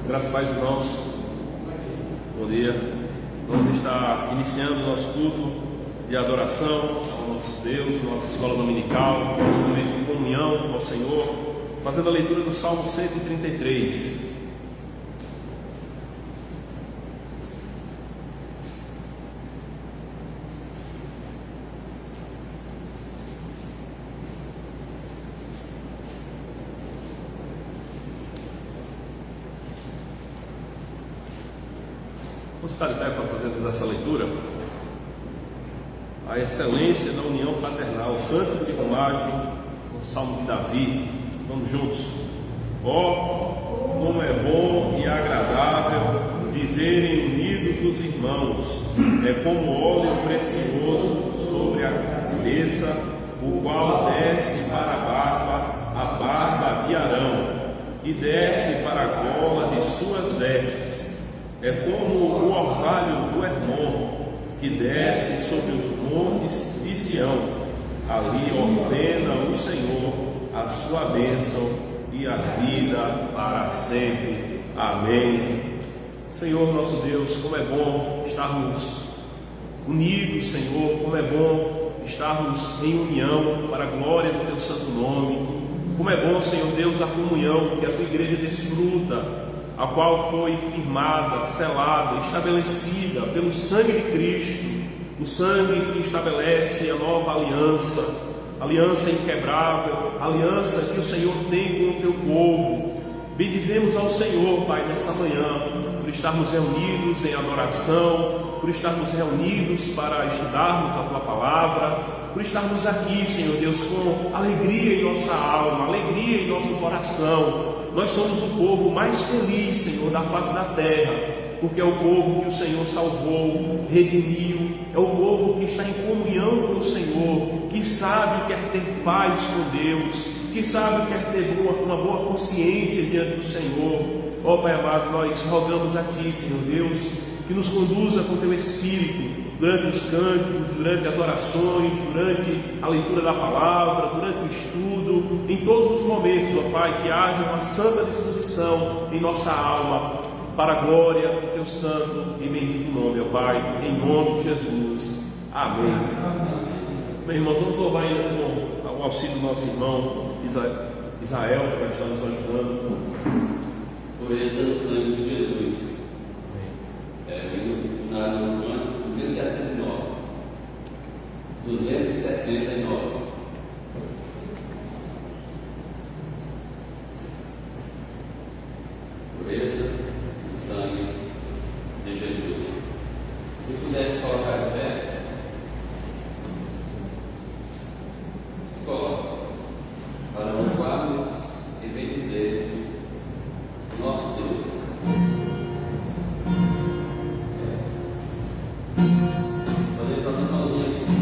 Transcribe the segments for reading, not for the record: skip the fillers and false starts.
Graças a Deus, irmãos. Bom dia. Vamos estar iniciando o nosso culto de adoração ao nosso Deus, nossa escola dominical, nosso momento de comunhão ao Senhor, fazendo a leitura do Salmo 133. Vamos ficar de pé para fazermos essa leitura. A excelência da união fraternal, cântico de romagem, o Salmo de Davi. Vamos juntos. Como é bom e agradável viverem unidos os irmãos, é como óleo precioso sobre a cabeça, o qual desce para a barba de Arão, e desce para a gola de suas vestes. É como o orvalho do Hermon, que desce sobre os montes de Sião. Ali ordena o Senhor a sua bênção e a vida para sempre. Amém. Senhor nosso Deus, como é bom estarmos unidos, Senhor, como é bom estarmos em união para a glória do Teu santo nome. Como é bom, Senhor Deus, a comunhão que a Tua igreja desfruta, a qual foi firmada, selada, estabelecida pelo sangue de Cristo, o sangue que estabelece a nova aliança, aliança inquebrável, aliança que o Senhor tem com o teu povo. Bendizemos ao Senhor, Pai, nessa manhã, por estarmos reunidos em adoração, por estarmos reunidos para estudarmos a tua palavra, por estarmos aqui, Senhor Deus, com alegria em nossa alma, alegria em nosso coração. Nós somos o povo mais feliz, Senhor, da face da terra, porque é o povo que o Senhor salvou, redimiu, é o povo que está em comunhão com o Senhor, que sabe que quer ter paz com Deus, que sabe que quer ter uma boa consciência diante do Senhor. Ó Pai amado, nós rogamos a Ti, Senhor Deus, que nos conduza com Teu Espírito, durante os cânticos, durante as orações, durante a leitura da palavra, durante o estudo, em todos os momentos, ó Pai, que haja uma santa disposição em nossa alma, para a glória do Teu santo e bendito nome, ó Pai, em nome de Jesus. Amém. Meus irmãos, vamos louvar ainda com o auxílio do nosso irmão Israel, que vai estar nos ajudando. Pureza no sangue de Jesus. Na cântico 269. Pureza no sangue de Jesus. Se pudesse colocar de pé, se coloca para louvarmos e bendizermos nosso Deus. Fazer para nós sozinhos aqui.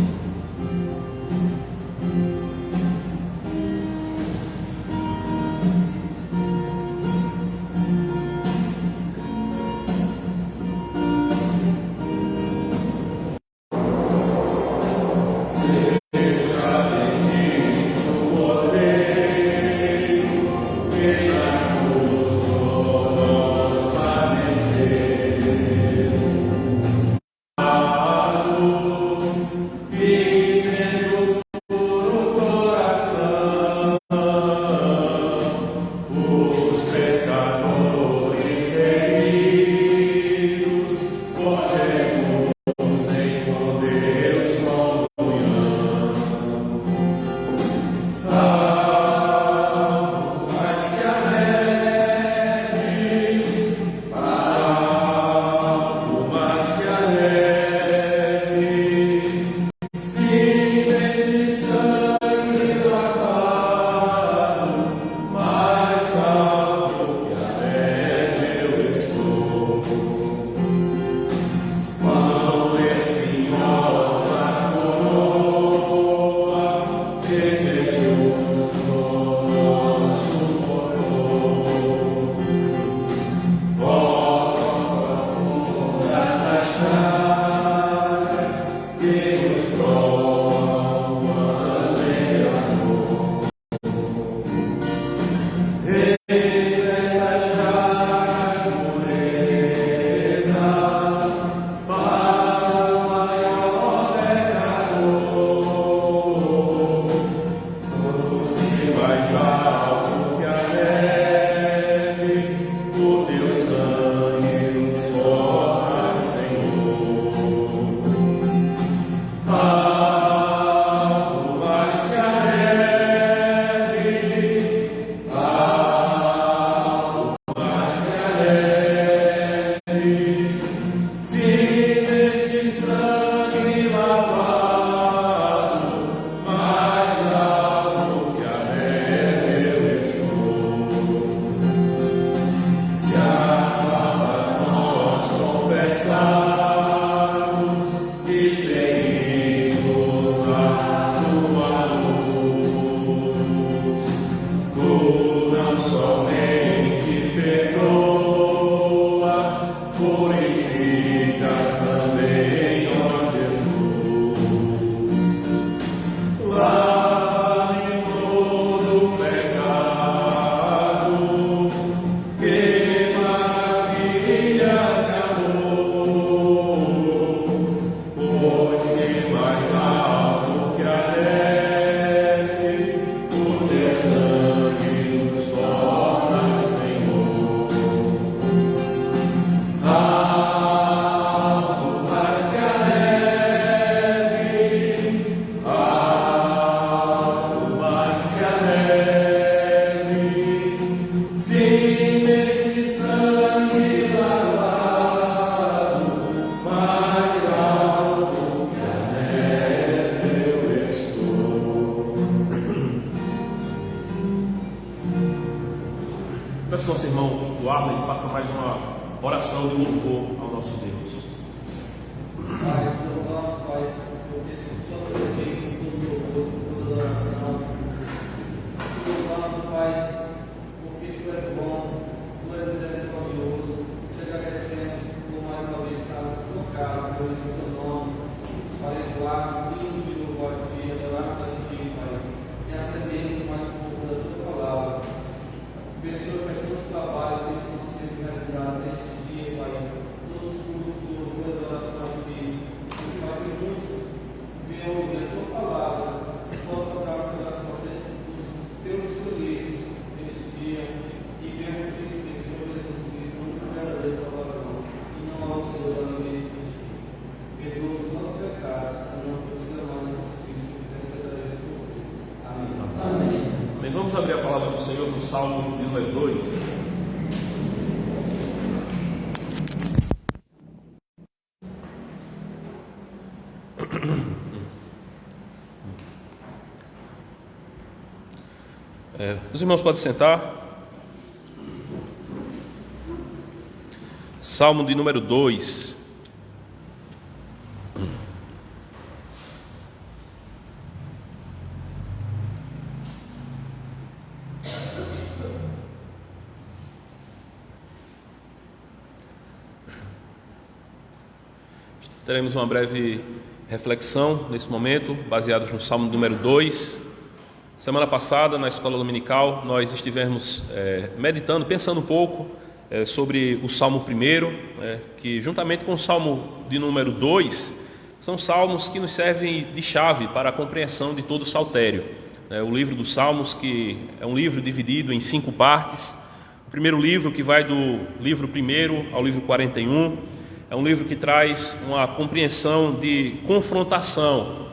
Peço ao nosso irmão Arlen que faça mais uma oração de louvor ao nosso Deus. Pai, louvamos, Pai, porque tu só tem todo louvor, toda oração. Louvamos, Pai, porque tu és bom, tu és misericordioso. Te agradecemos por mais uma vez estar colocado pelo teu nome, para escoar, de louvor a ti, adorar a ti, Pai, e aprender mais um pouco da tua palavra. Abençoe para todos os trabalhos que estão sendo realizados neste dia, Pai, todos os cultos de louvor e adoração a ti, e Pai, que muitos venham ouvir a tua palavra, e possam tocar o coração dos teus escolhidos neste dia, e venham conhecer o Senhor Jesus Cristo, o único verdadeiro Salvador, e não ao seu lamento. Perdoa os nossos pecados, em nome do Senhor Jesus Cristo, que intercederás por nós. Amém. Amém. Bem, vamos abrir a palavra do Senhor no Salmo de número 2. Os irmãos podem sentar. Salmo de número 2. Teremos uma breve reflexão nesse momento, baseados no Salmo número 2. Semana passada, na escola dominical, nós estivemos meditando, pensando um pouco sobre o Salmo 1, que juntamente com o Salmo de número 2, são salmos que nos servem de chave para a compreensão de todo o saltério. O livro dos Salmos, que é um livro dividido em 5 partes. O primeiro livro, que vai do livro 1 ao livro 41, é um livro que traz uma compreensão de confrontação,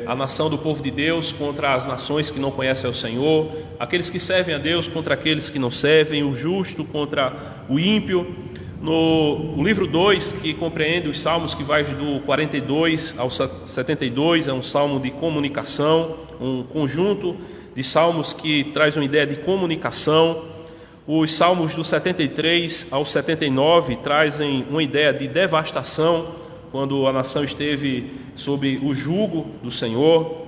a nação do povo de Deus contra as nações que não conhecem o Senhor, aqueles que servem a Deus contra aqueles que não servem, o justo contra o ímpio. No livro 2, que compreende os salmos, que vai do 42 ao 72, é um salmo de comunicação, um conjunto de salmos que traz uma ideia de comunicação. Os salmos do 73 ao 79 trazem uma ideia de devastação, quando a nação esteve sob o jugo do Senhor.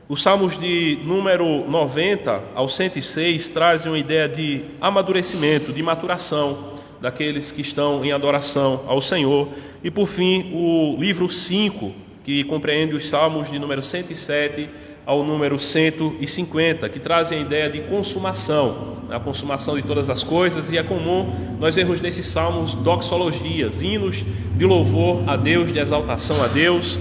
Os salmos de número 90 ao 106 trazem uma ideia de amadurecimento, de maturação daqueles que estão em adoração ao Senhor. E por fim, o livro 5, que compreende os salmos de número 107 ao número 150, que trazem a ideia de consumação, a consumação de todas as coisas. E é comum nós vermos nesses salmos doxologias, hinos de louvor a Deus, de exaltação a Deus.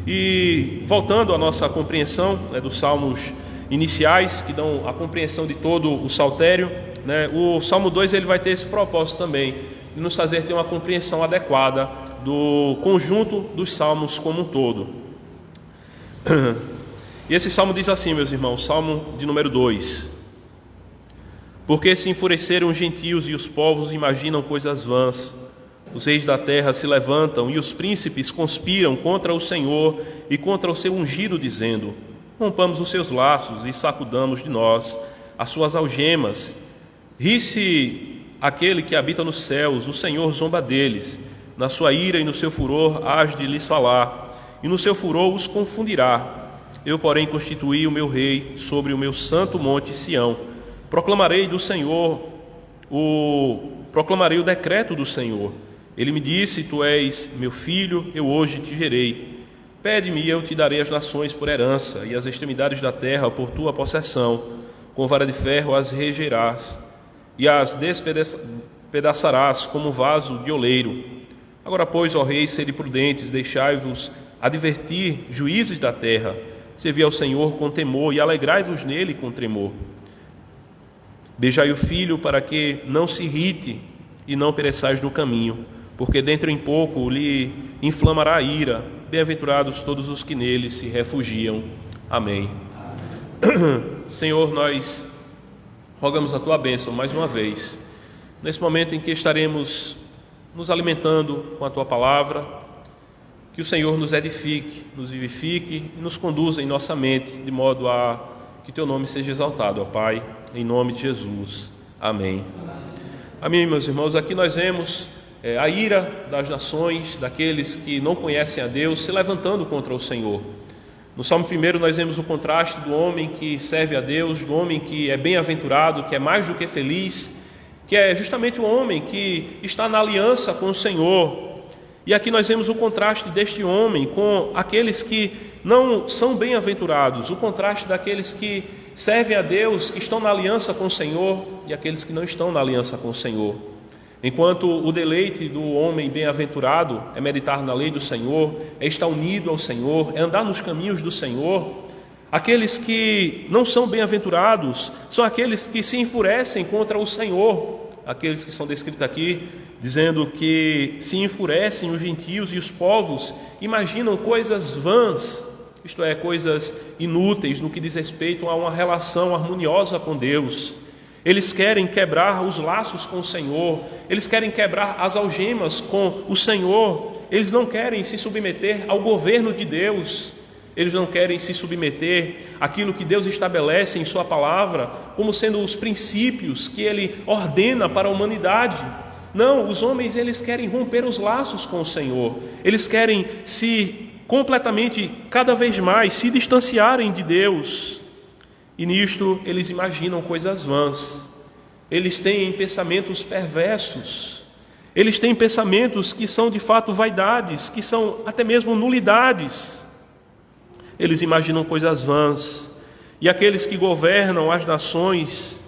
E voltando à nossa compreensão dos salmos iniciais, que dão a compreensão de todo o saltério, o Salmo 2 ele vai ter esse propósito também, de nos fazer ter uma compreensão adequada do conjunto dos salmos como um todo. E esse salmo diz assim, meus irmãos, Salmo de número 2: Porque se enfureceram os gentios e os povos imaginam coisas vãs, os reis da terra se levantam e os príncipes conspiram contra o Senhor e contra o seu ungido, dizendo: rompamos os seus laços e sacudamos de nós as suas algemas. Ri-se aquele que habita nos céus, o Senhor zomba deles. Na sua ira e no seu furor hás de lhes falar, e no seu furor os confundirá. Eu, porém, constituí o meu rei sobre o meu santo monte Sião. Proclamarei o decreto do Senhor. Ele me disse: tu és meu filho, eu hoje te gerei. Pede-me e eu te darei as nações por herança, e as extremidades da terra por tua possessão. Com vara de ferro as regerás, e as despedaçarás como vaso de oleiro. Agora, pois, ó reis, sede prudentes, deixai-vos advertir, juízes da terra. Servi ao Senhor com temor e alegrai-vos nele com tremor. Beijai o filho para que não se irrite e não pereçais no caminho, porque dentro em pouco lhe inflamará a ira. Bem-aventurados todos os que nele se refugiam. Amém. Senhor, nós rogamos a tua bênção mais uma vez, nesse momento em que estaremos nos alimentando com a tua palavra. Que o Senhor nos edifique, nos vivifique e nos conduza em nossa mente, de modo a que teu nome seja exaltado, ó Pai, em nome de Jesus. Amém. Amém, meus irmãos. Aqui nós vemos a ira das nações, daqueles que não conhecem a Deus, se levantando contra o Senhor. No Salmo 1 nós vemos o contraste do homem que serve a Deus, do homem que é bem-aventurado, que é mais do que feliz, que é justamente o homem que está na aliança com o Senhor. E aqui nós vemos o contraste deste homem com aqueles que não são bem-aventurados, o contraste daqueles que servem a Deus, que estão na aliança com o Senhor, e aqueles que não estão na aliança com o Senhor. Enquanto o deleite do homem bem-aventurado é meditar na lei do Senhor, é estar unido ao Senhor, é andar nos caminhos do Senhor, aqueles que não são bem-aventurados são aqueles que se enfurecem contra o Senhor, aqueles que são descritos aqui, dizendo que se enfurecem os gentios e os povos, imaginam coisas vãs, isto é, coisas inúteis no que diz respeito a uma relação harmoniosa com Deus. Eles querem quebrar os laços com o Senhor, eles querem quebrar as algemas com o Senhor, eles não querem se submeter ao governo de Deus, eles não querem se submeter àquilo que Deus estabelece em sua palavra, como sendo os princípios que Ele ordena para a humanidade. Não, os homens eles querem romper os laços com o Senhor, eles querem se completamente, cada vez mais, se distanciarem de Deus. E nisto eles imaginam coisas vãs, eles têm pensamentos perversos, eles têm pensamentos que são de fato vaidades, que são até mesmo nulidades. Eles imaginam coisas vãs, e aqueles que governam as nações,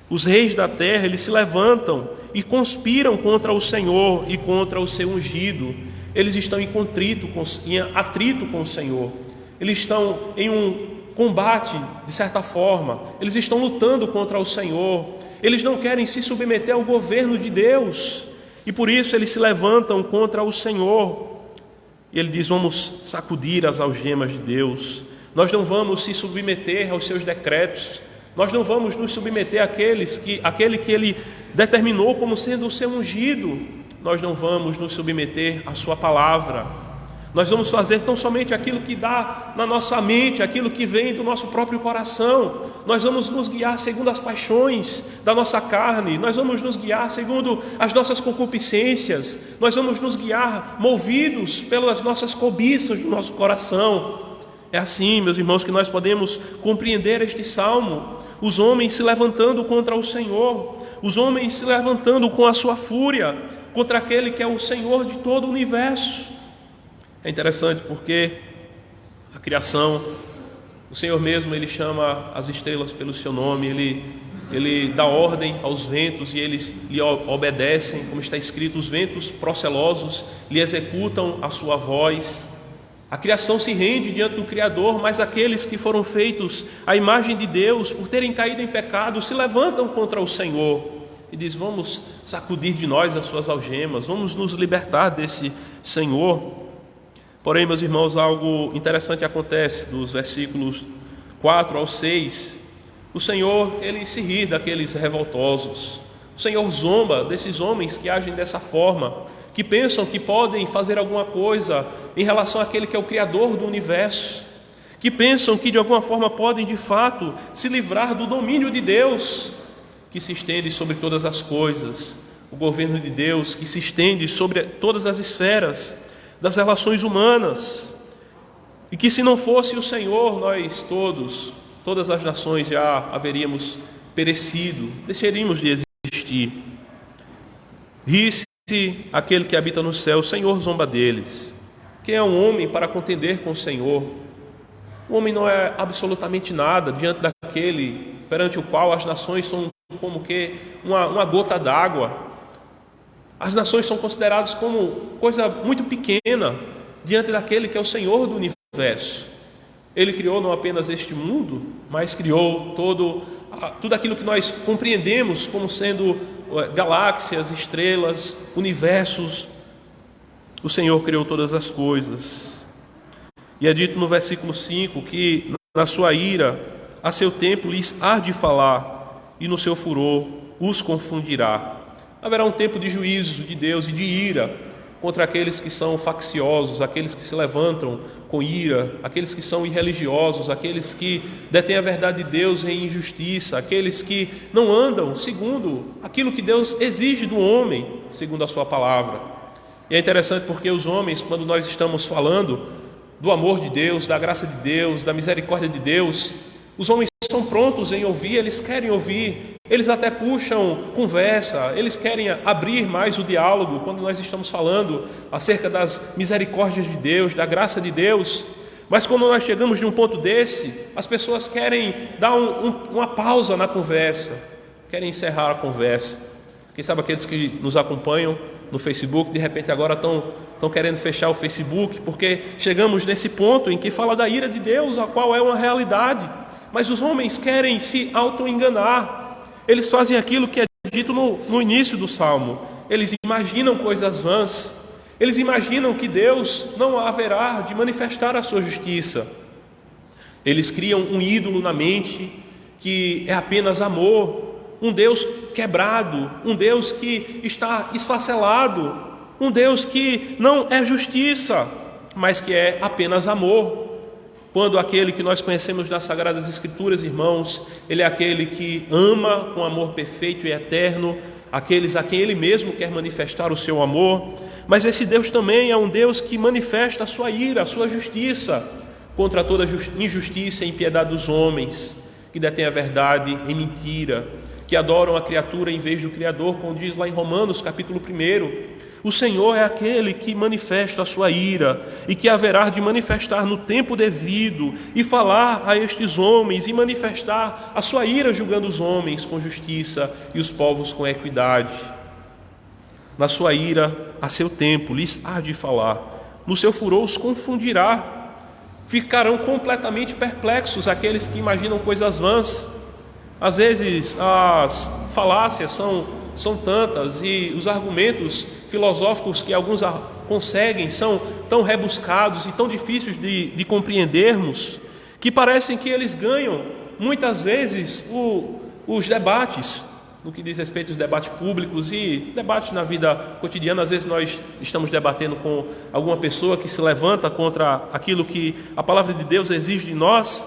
os reis da terra, eles se levantam e conspiram contra o Senhor e contra o seu ungido. Eles estão em atrito com o Senhor, eles estão em um combate, de certa forma, eles estão lutando contra o Senhor, eles não querem se submeter ao governo de Deus, e por isso eles se levantam contra o Senhor. E ele diz: vamos sacudir as algemas de Deus, nós não vamos se submeter aos seus decretos, nós não vamos nos submeter àquele que ele determinou como sendo o seu ungido, nós não vamos nos submeter à sua palavra. Nós vamos fazer tão somente aquilo que dá na nossa mente, aquilo que vem do nosso próprio coração. Nós vamos nos guiar segundo as paixões da nossa carne, nós vamos nos guiar segundo as nossas concupiscências, nós vamos nos guiar movidos pelas nossas cobiças do nosso coração. É assim, meus irmãos, que nós podemos compreender este salmo. Os homens se levantando contra o Senhor, os homens se levantando com a sua fúria contra aquele que é o Senhor de todo o universo. É interessante porque a criação, o Senhor mesmo, Ele chama as estrelas pelo seu nome, Ele dá ordem aos ventos e eles lhe obedecem, como está escrito, os ventos procelosos lhe executam a sua voz. A criação se rende diante do Criador, mas aqueles que foram feitos à imagem de Deus, por terem caído em pecado, se levantam contra o Senhor e diz: vamos sacudir de nós as suas algemas, vamos nos libertar desse Senhor. Porém, meus irmãos, algo interessante acontece dos versículos 4 ao 6. O Senhor, Ele se ri daqueles revoltosos. O Senhor zomba desses homens que agem dessa forma, que pensam que podem fazer alguma coisa em relação àquele que é o Criador do universo, que pensam que de alguma forma podem de fato se livrar do domínio de Deus, que se estende sobre todas as coisas, o governo de Deus que se estende sobre todas as esferas das relações humanas, e que se não fosse o Senhor, nós todas as nações já haveríamos perecido, deixaríamos de existir. Ri-se aquele que habita no céu, o Senhor zomba deles. Quem é um homem para contender com o Senhor? O homem não é absolutamente nada diante daquele perante o qual as nações são como que uma gota d'água. As nações são consideradas como coisa muito pequena diante daquele que é o Senhor do universo. Ele criou não apenas este mundo, mas criou tudo aquilo que nós compreendemos como sendo galáxias, estrelas, universos. O Senhor criou todas as coisas. E é dito no versículo 5 que na sua ira, a seu tempo lhes há de falar, e no seu furor os confundirá. Haverá um tempo de juízo de Deus e de ira, contra aqueles que são facciosos, aqueles que se levantam com ira, aqueles que são irreligiosos, aqueles que detêm a verdade de Deus em injustiça, aqueles que não andam segundo aquilo que Deus exige do homem, segundo a sua palavra. E é interessante porque os homens, quando nós estamos falando do amor de Deus, da graça de Deus, da misericórdia de Deus, os homens são prontos em ouvir, eles querem ouvir, eles até puxam conversa, eles querem abrir mais o diálogo quando nós estamos falando acerca das misericórdias de Deus, da graça de Deus. Mas quando nós chegamos de um ponto desse, as pessoas querem dar uma pausa na conversa, querem encerrar a conversa. Quem sabe aqueles que nos acompanham no Facebook, de repente agora estão querendo fechar o Facebook, porque chegamos nesse ponto em que fala da ira de Deus, a qual é uma realidade. Mas os homens querem se auto-enganar. Eles fazem aquilo que é dito no início do Salmo. Eles imaginam coisas vãs. Eles imaginam que Deus não haverá de manifestar a sua justiça. Eles criam um ídolo na mente que é apenas amor, um Deus quebrado, um Deus que está esfacelado, um Deus que não é justiça, mas que é apenas amor. Quando aquele que nós conhecemos das Sagradas Escrituras, irmãos, ele é aquele que ama com amor perfeito e eterno aqueles a quem ele mesmo quer manifestar o seu amor. Mas esse Deus também é um Deus que manifesta a sua ira, a sua justiça contra toda injustiça e impiedade dos homens, que detêm a verdade em mentira, que adoram a criatura em vez do Criador, como diz lá em Romanos capítulo 1. O Senhor é aquele que manifesta a sua ira e que haverá de manifestar no tempo devido e falar a estes homens e manifestar a sua ira julgando os homens com justiça e os povos com equidade. Na sua ira, a seu tempo, lhes há de falar. No seu furor os confundirá. Ficarão completamente perplexos aqueles que imaginam coisas vãs. Às vezes as falácias são tantas e os argumentos filosóficos que alguns conseguem são tão rebuscados e tão difíceis de compreendermos, que parecem que eles ganham muitas vezes os debates, no que diz respeito aos debates públicos e debates na vida cotidiana. Às vezes nós estamos debatendo com alguma pessoa que se levanta contra aquilo que a palavra de Deus exige de nós,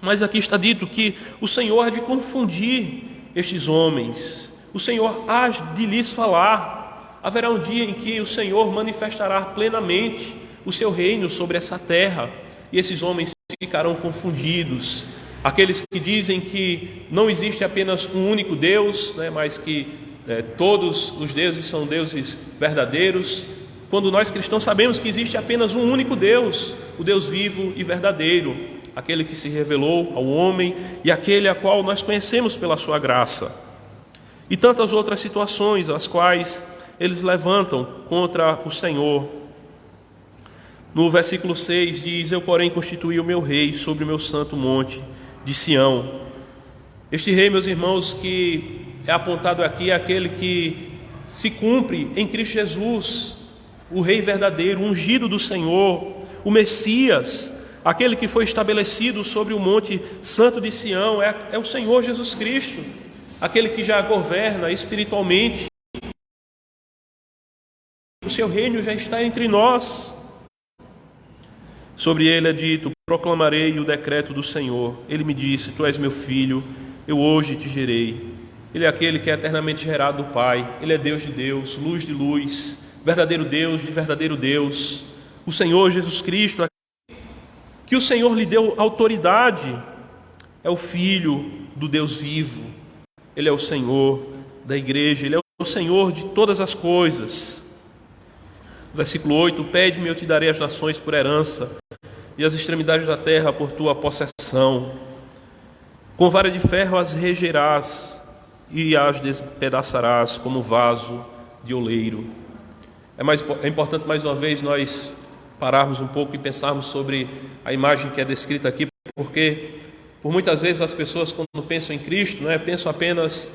mas aqui está dito que o Senhor há de confundir estes homens, o Senhor há de lhes falar. Haverá um dia em que o Senhor manifestará plenamente o seu reino sobre essa terra, e esses homens ficarão confundidos. Aqueles que dizem que não existe apenas um único Deus, mas que todos os deuses são deuses verdadeiros, quando nós cristãos sabemos que existe apenas um único Deus, o Deus vivo e verdadeiro, aquele que se revelou ao homem e aquele a qual nós conhecemos pela sua graça. E tantas outras situações as quais eles levantam contra o Senhor. No versículo 6 diz: eu, porém, constituí o meu rei sobre o meu santo monte de Sião. Este rei, meus irmãos, que é apontado aqui, é aquele que se cumpre em Cristo Jesus, o rei verdadeiro, ungido do Senhor, o Messias, aquele que foi estabelecido sobre o monte santo de Sião, é o Senhor Jesus Cristo, aquele que já governa espiritualmente. O seu reino já está entre nós. Sobre ele é dito: proclamarei o decreto do Senhor. Ele me disse: tu és meu filho, eu hoje te gerei. Ele é aquele que é eternamente gerado do Pai. Ele é Deus de Deus, luz de luz, verdadeiro Deus de verdadeiro Deus. O Senhor Jesus Cristo, que o Senhor lhe deu autoridade, é o Filho do Deus vivo. Ele é o Senhor da igreja, Ele é o Senhor de todas as coisas. Versículo 8: pede-me, eu te darei as nações por herança e as extremidades da terra por tua possessão. Com vara de ferro as regerás e as despedaçarás como vaso de oleiro. É importante mais uma vez nós pararmos um pouco e pensarmos sobre a imagem que é descrita aqui, porque por muitas vezes as pessoas, quando pensam em Cristo, pensam apenas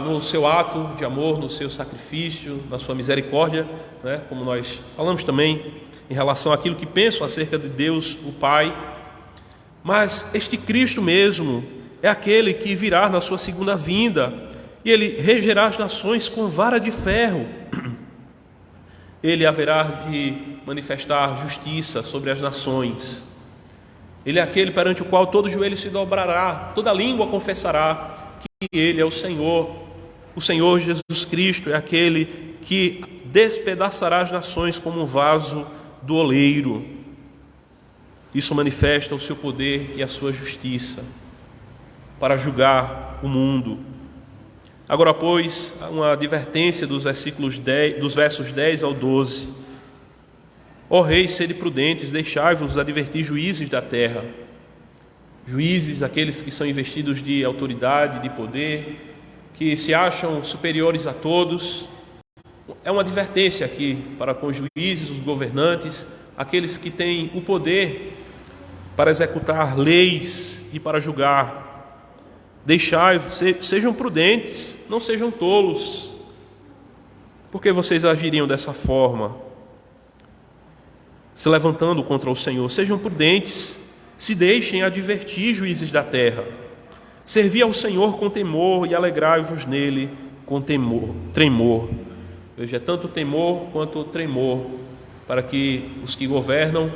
no seu ato de amor, no seu sacrifício, na sua misericórdia, como nós falamos também em relação àquilo que pensam acerca de Deus, o Pai. Mas este Cristo mesmo é aquele que virá na sua segunda vinda, e Ele regerá as nações com vara de ferro. Ele haverá de manifestar justiça sobre as nações. Ele é aquele perante o qual todo joelho se dobrará, toda língua confessará que Ele é o Senhor. O Senhor Jesus Cristo é aquele que despedaçará as nações como um vaso do oleiro. Isso manifesta o seu poder e a sua justiça para julgar o mundo. Agora, pois, uma advertência dos versos 10 ao 12. Ó reis, sede prudentes, deixai-vos advertir juízes da terra. Juízes, aqueles que são investidos de autoridade, de poder, que se acham superiores a todos. É uma advertência aqui para com os juízes, os governantes, aqueles que têm o poder para executar leis e para julgar. Deixai-vos, sejam prudentes, não sejam tolos. Por que vocês agiriam dessa forma? Se levantando contra o Senhor, sejam prudentes, se deixem advertir, juízes da terra. Servi ao Senhor com temor e alegrai-vos nele com tremor. Veja, é tanto temor quanto tremor, para que os que governam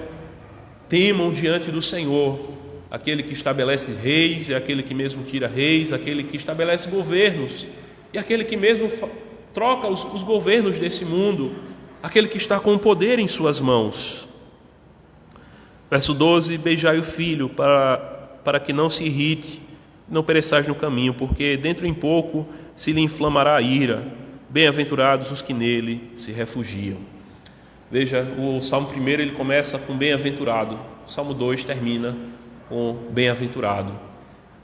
temam diante do Senhor, aquele que estabelece reis, e aquele que mesmo tira reis, aquele que estabelece governos, e aquele que mesmo troca os governos desse mundo, aquele que está com o poder em suas mãos. Verso 12: beijai o filho, para que não se irrite, não pereçais no caminho, porque dentro em pouco se lhe inflamará a ira. Bem-aventurados os que nele se refugiam. Veja, o Salmo 1 ele começa com bem-aventurado, o Salmo 2 termina com bem-aventurado.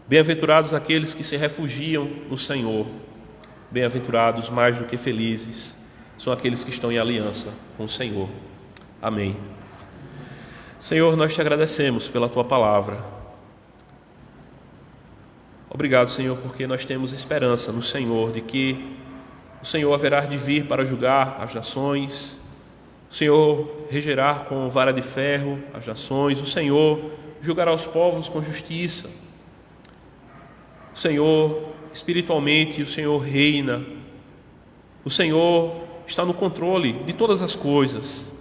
Bem-aventurados aqueles que se refugiam no Senhor. Bem-aventurados, mais do que felizes, são aqueles que estão em aliança com o Senhor. Amém. Senhor, nós te agradecemos pela tua palavra. Obrigado, Senhor, porque nós temos esperança no Senhor de que o Senhor haverá de vir para julgar as nações. O Senhor regerá com vara de ferro as nações. O Senhor julgará os povos com justiça. O Senhor, espiritualmente, o Senhor reina. O Senhor está no controle de todas as coisas.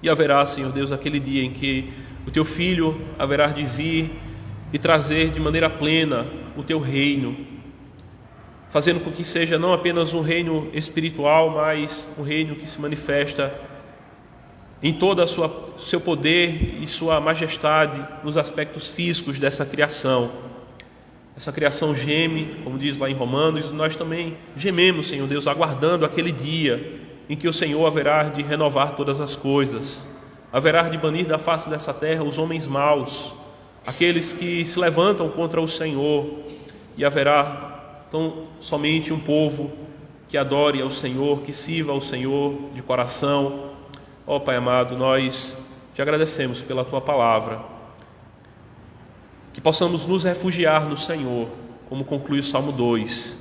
E haverá, Senhor Deus, aquele dia em que o teu Filho haverá de vir e trazer de maneira plena o teu reino, fazendo com que seja não apenas um reino espiritual, mas um reino que se manifesta em todo o seu poder e sua majestade nos aspectos físicos dessa criação. Essa criação geme, como diz lá em Romanos, e nós também gememos, Senhor Deus, aguardando aquele dia em que o Senhor haverá de renovar todas as coisas, haverá de banir da face dessa terra os homens maus, aqueles que se levantam contra o Senhor, e haverá então somente um povo que adore ao Senhor, que sirva ao Senhor de coração. Ó Pai amado, nós te agradecemos pela tua palavra, que possamos nos refugiar no Senhor, como conclui o Salmo 2,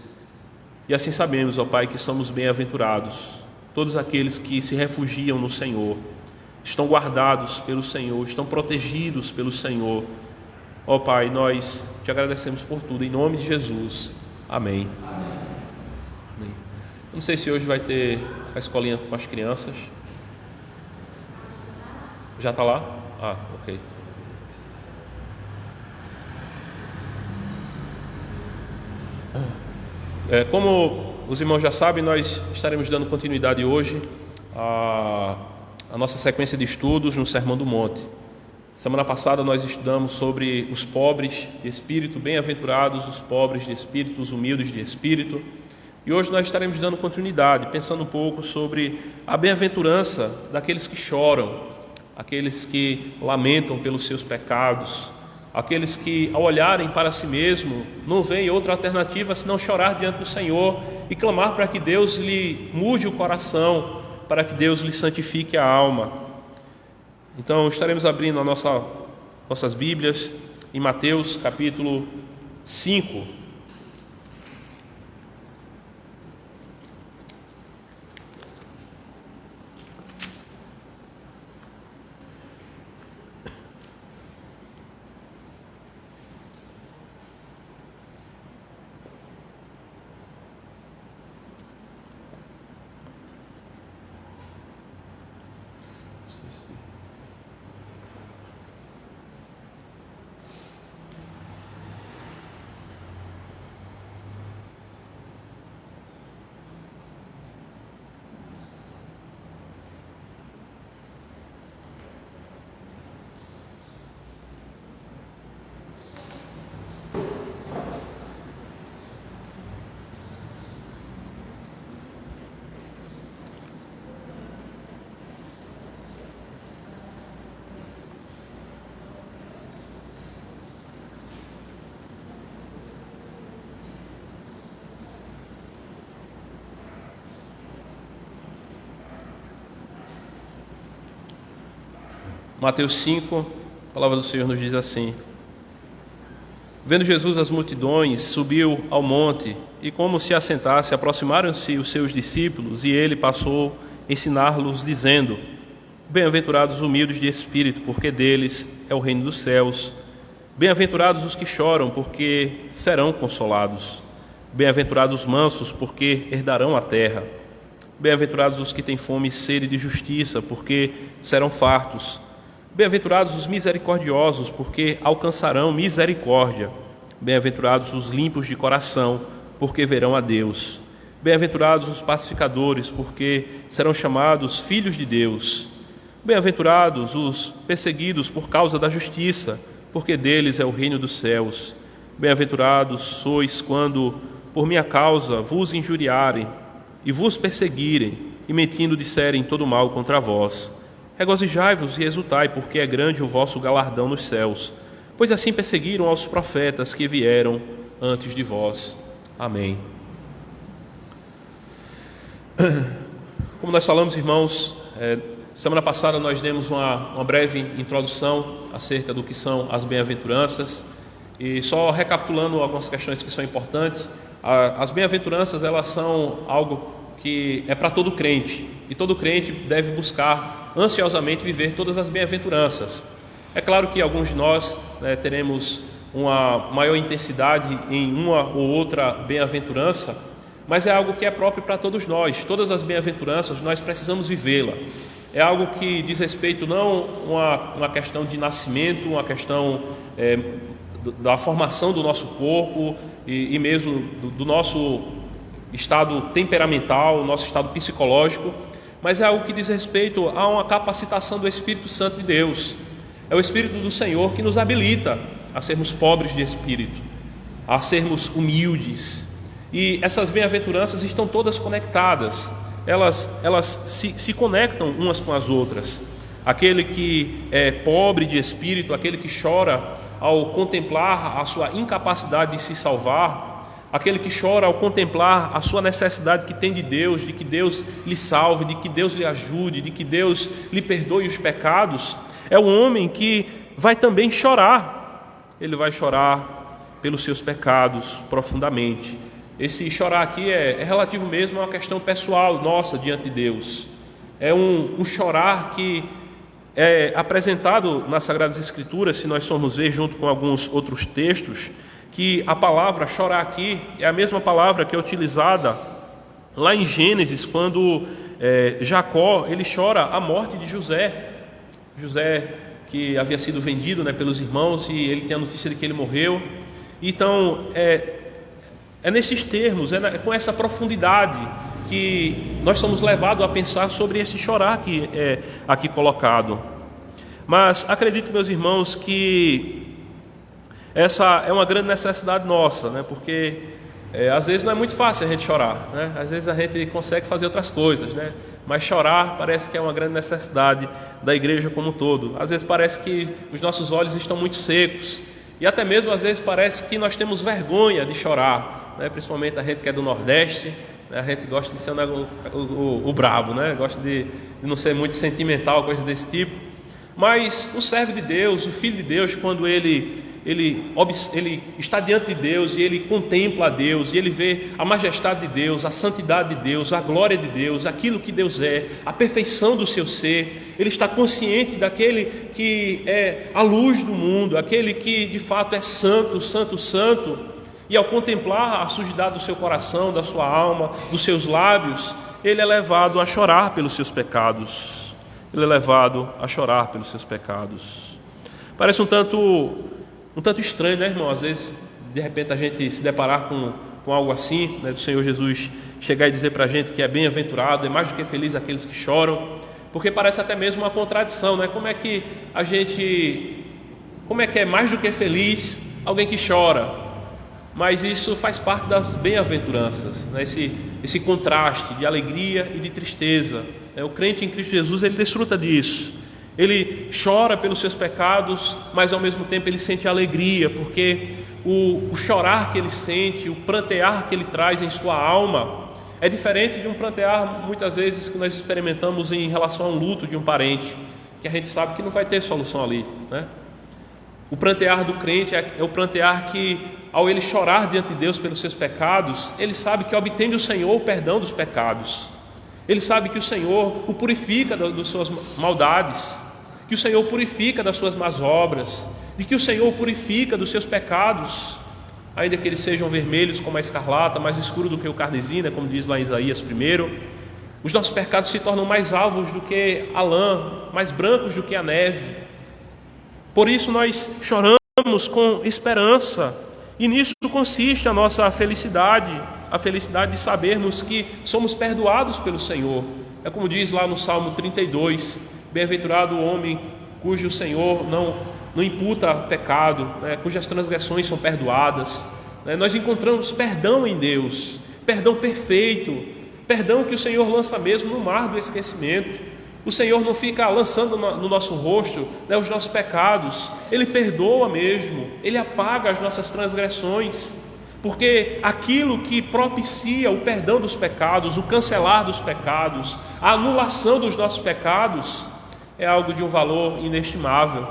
e assim sabemos, ó Pai, que somos bem-aventurados. Todos aqueles que se refugiam no Senhor estão guardados pelo Senhor, estão protegidos pelo Senhor. Ó Pai, nós te agradecemos por tudo, em nome de Jesus. Amém. Amém. Não sei se hoje vai ter a escolinha com as crianças. Já está lá? Ah, ok. Como os irmãos já sabem, nós estaremos dando continuidade hoje à nossa sequência de estudos no Sermão do Monte. Semana passada nós estudamos sobre os pobres de espírito, bem-aventurados os pobres de espírito, os humildes de espírito. E hoje nós estaremos dando continuidade, pensando um pouco sobre a bem-aventurança daqueles que choram, aqueles que lamentam pelos seus pecados, aqueles que, ao olharem para si mesmo, não veem outra alternativa senão chorar diante do Senhor e clamar para que Deus lhe mude o coração, para que Deus lhe santifique a alma. Então, estaremos abrindo nossas Bíblias em Mateus capítulo 5. Mateus 5, a palavra do Senhor nos diz assim: Vendo Jesus as multidões, subiu ao monte, e como se assentasse, aproximaram-se os seus discípulos, e ele passou a ensinar-los, dizendo: Bem-aventurados os humildes de espírito, porque deles é o reino dos céus. Bem-aventurados os que choram, porque serão consolados. Bem-aventurados os mansos, porque herdarão a terra. Bem-aventurados os que têm fome e sede de justiça, porque serão fartos. Bem-aventurados os misericordiosos, porque alcançarão misericórdia. Bem-aventurados os limpos de coração, porque verão a Deus. Bem-aventurados os pacificadores, porque serão chamados filhos de Deus. Bem-aventurados os perseguidos por causa da justiça, porque deles é o reino dos céus. Bem-aventurados sois quando, por minha causa, vos injuriarem e vos perseguirem, e mentindo disserem todo mal contra vós. Regozijai-vos e exultai, porque é grande o vosso galardão nos céus, pois assim perseguiram aos profetas que vieram antes de vós. Amém. Como nós falamos, irmãos, semana passada nós demos uma breve introdução acerca do que são as bem-aventuranças, e só recapitulando algumas questões que são importantes. As bem-aventuranças, elas são algo que é para todo crente, e todo crente deve buscar ansiosamente viver todas as bem-aventuranças. É claro que alguns de nós teremos uma maior intensidade em uma ou outra bem-aventurança, mas é algo que é próprio para todos nós. Todas as bem-aventuranças nós precisamos vivê-la. É algo que diz respeito não a uma questão de nascimento, uma questão da formação do nosso corpo e mesmo do nosso estado temperamental, nosso estado psicológico, mas é algo que diz respeito a uma capacitação do Espírito Santo de Deus. É o Espírito do Senhor que nos habilita a sermos pobres de espírito, a sermos humildes. E essas bem-aventuranças estão todas conectadas, elas se conectam umas com as outras. Aquele que é pobre de espírito, aquele que chora ao contemplar a sua incapacidade de se salvar, aquele que chora ao contemplar a sua necessidade que tem de Deus, de que Deus lhe salve, de que Deus lhe ajude, de que Deus lhe perdoe os pecados, é o homem que vai também chorar. Ele vai chorar pelos seus pecados profundamente. Esse chorar aqui é relativo mesmo a uma questão pessoal nossa diante de Deus. É um chorar que é apresentado nas Sagradas Escrituras, se nós formos ver junto com alguns outros textos, que a palavra chorar aqui é a mesma palavra que é utilizada lá em Gênesis, quando Jacó ele chora a morte de José. José que havia sido vendido pelos irmãos, e ele tem a notícia de que ele morreu. Então é nesses termos, com essa profundidade que nós somos levados a pensar sobre esse chorar que é aqui colocado. Mas acredito, meus irmãos, que essa é uma grande necessidade nossa, porque às vezes não é muito fácil a gente chorar, às vezes a gente consegue fazer outras coisas, mas chorar parece que é uma grande necessidade da igreja como um todo. Às vezes parece que os nossos olhos estão muito secos, e até mesmo às vezes parece que nós temos vergonha de chorar, principalmente a gente que é do Nordeste. A gente gosta de ser o brabo, gosta de não ser muito sentimental, coisa desse tipo. Mas o servo de Deus, o filho de Deus, quando ele está diante de Deus e ele contempla a Deus, e ele vê a majestade de Deus, a santidade de Deus, a glória de Deus, aquilo que Deus é, a perfeição do seu ser, ele está consciente daquele que é a luz do mundo, aquele que de fato é santo, santo, santo. E ao contemplar a sujidade do seu coração, da sua alma, dos seus lábios, ele é levado a chorar pelos seus pecados. Ele é levado a chorar pelos seus pecados. Parece um tanto estranho, irmão? Às vezes, de repente, a gente se deparar com algo assim, do Senhor Jesus chegar e dizer para a gente que é bem-aventurado, é mais do que feliz aqueles que choram, porque parece até mesmo uma contradição, Como é que é mais do que feliz alguém que chora? Mas isso faz parte das bem-aventuranças, esse contraste de alegria e de tristeza. O crente em Cristo Jesus, ele desfruta disso. Ele chora pelos seus pecados, mas ao mesmo tempo ele sente alegria, porque o chorar que ele sente, o prantear que ele traz em sua alma, é diferente de um prantear muitas vezes que nós experimentamos em relação ao luto de um parente, que a gente sabe que não vai ter solução ali, né? O prantear do crente é o prantear que, ao ele chorar diante de Deus pelos seus pecados, ele sabe que obtém do Senhor o perdão dos pecados. Ele sabe que o Senhor o purifica das suas maldades, que o Senhor purifica das suas más obras, de que o Senhor o purifica dos seus pecados, ainda que eles sejam vermelhos como a escarlata, mais escuro do que o carmesim, como diz lá em Isaías 1. Os nossos pecados se tornam mais alvos do que a lã, mais brancos do que a neve. Por isso nós choramos com esperança, e nisso consiste a nossa felicidade, a felicidade de sabermos que somos perdoados pelo Senhor. É como diz lá no Salmo 32, bem-aventurado o homem cujo Senhor não imputa pecado, né, cujas transgressões são perdoadas. Nós encontramos perdão em Deus, perdão perfeito, perdão que o Senhor lança mesmo no mar do esquecimento. O Senhor não fica lançando no nosso rosto, né, os nossos pecados. Ele perdoa mesmo, Ele apaga as nossas transgressões, porque aquilo que propicia o perdão dos pecados, o cancelar dos pecados, a anulação dos nossos pecados, é algo de um valor inestimável.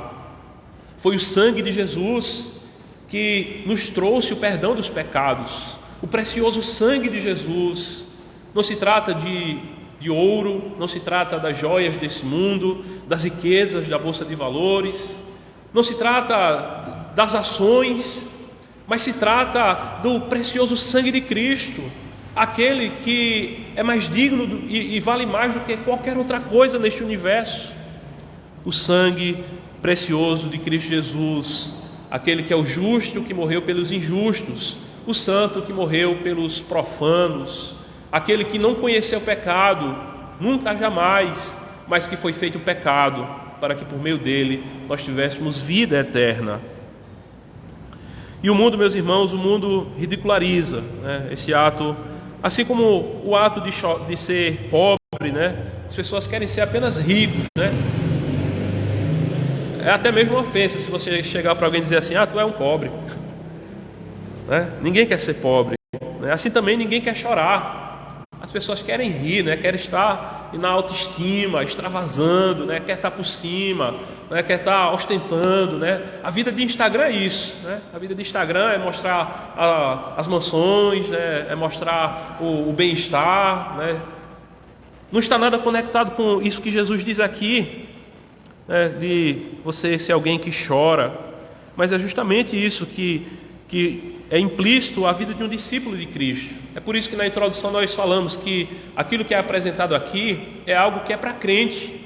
Foi o sangue de Jesus que nos trouxe o perdão dos pecados, o precioso sangue de Jesus. Não se trata de ouro, não se trata das joias desse mundo, das riquezas da bolsa de valores, não se trata das ações, mas se trata do precioso sangue de Cristo, aquele que é mais digno e vale mais do que qualquer outra coisa neste universo. O sangue precioso de Cristo Jesus, aquele que é o justo que morreu pelos injustos, o santo que morreu pelos profanos, aquele que não conheceu o pecado, nunca jamais, mas que foi feito pecado, para que por meio dele nós tivéssemos vida eterna. E o mundo, meus irmãos, o mundo ridiculariza, né, esse ato, assim como o ato de ser pobre, né? As pessoas querem ser apenas ricos, né? É até mesmo uma ofensa se você chegar para alguém e dizer assim: tu é um pobre, né? Ninguém quer ser pobre, né? Assim também ninguém quer chorar. As pessoas querem rir, né? Querem estar na autoestima, extravasando, né? Quer estar por cima, né? Quer estar ostentando, né? A vida de Instagram é isso, né? A vida de Instagram é mostrar as mansões, né? É mostrar o bem-estar, né? Não está nada conectado com isso que Jesus diz aqui, né? De você ser alguém que chora, mas é justamente isso que é implícito a vida de um discípulo de Cristo. É por isso que na introdução nós falamos que aquilo que é apresentado aqui é algo que é para crente,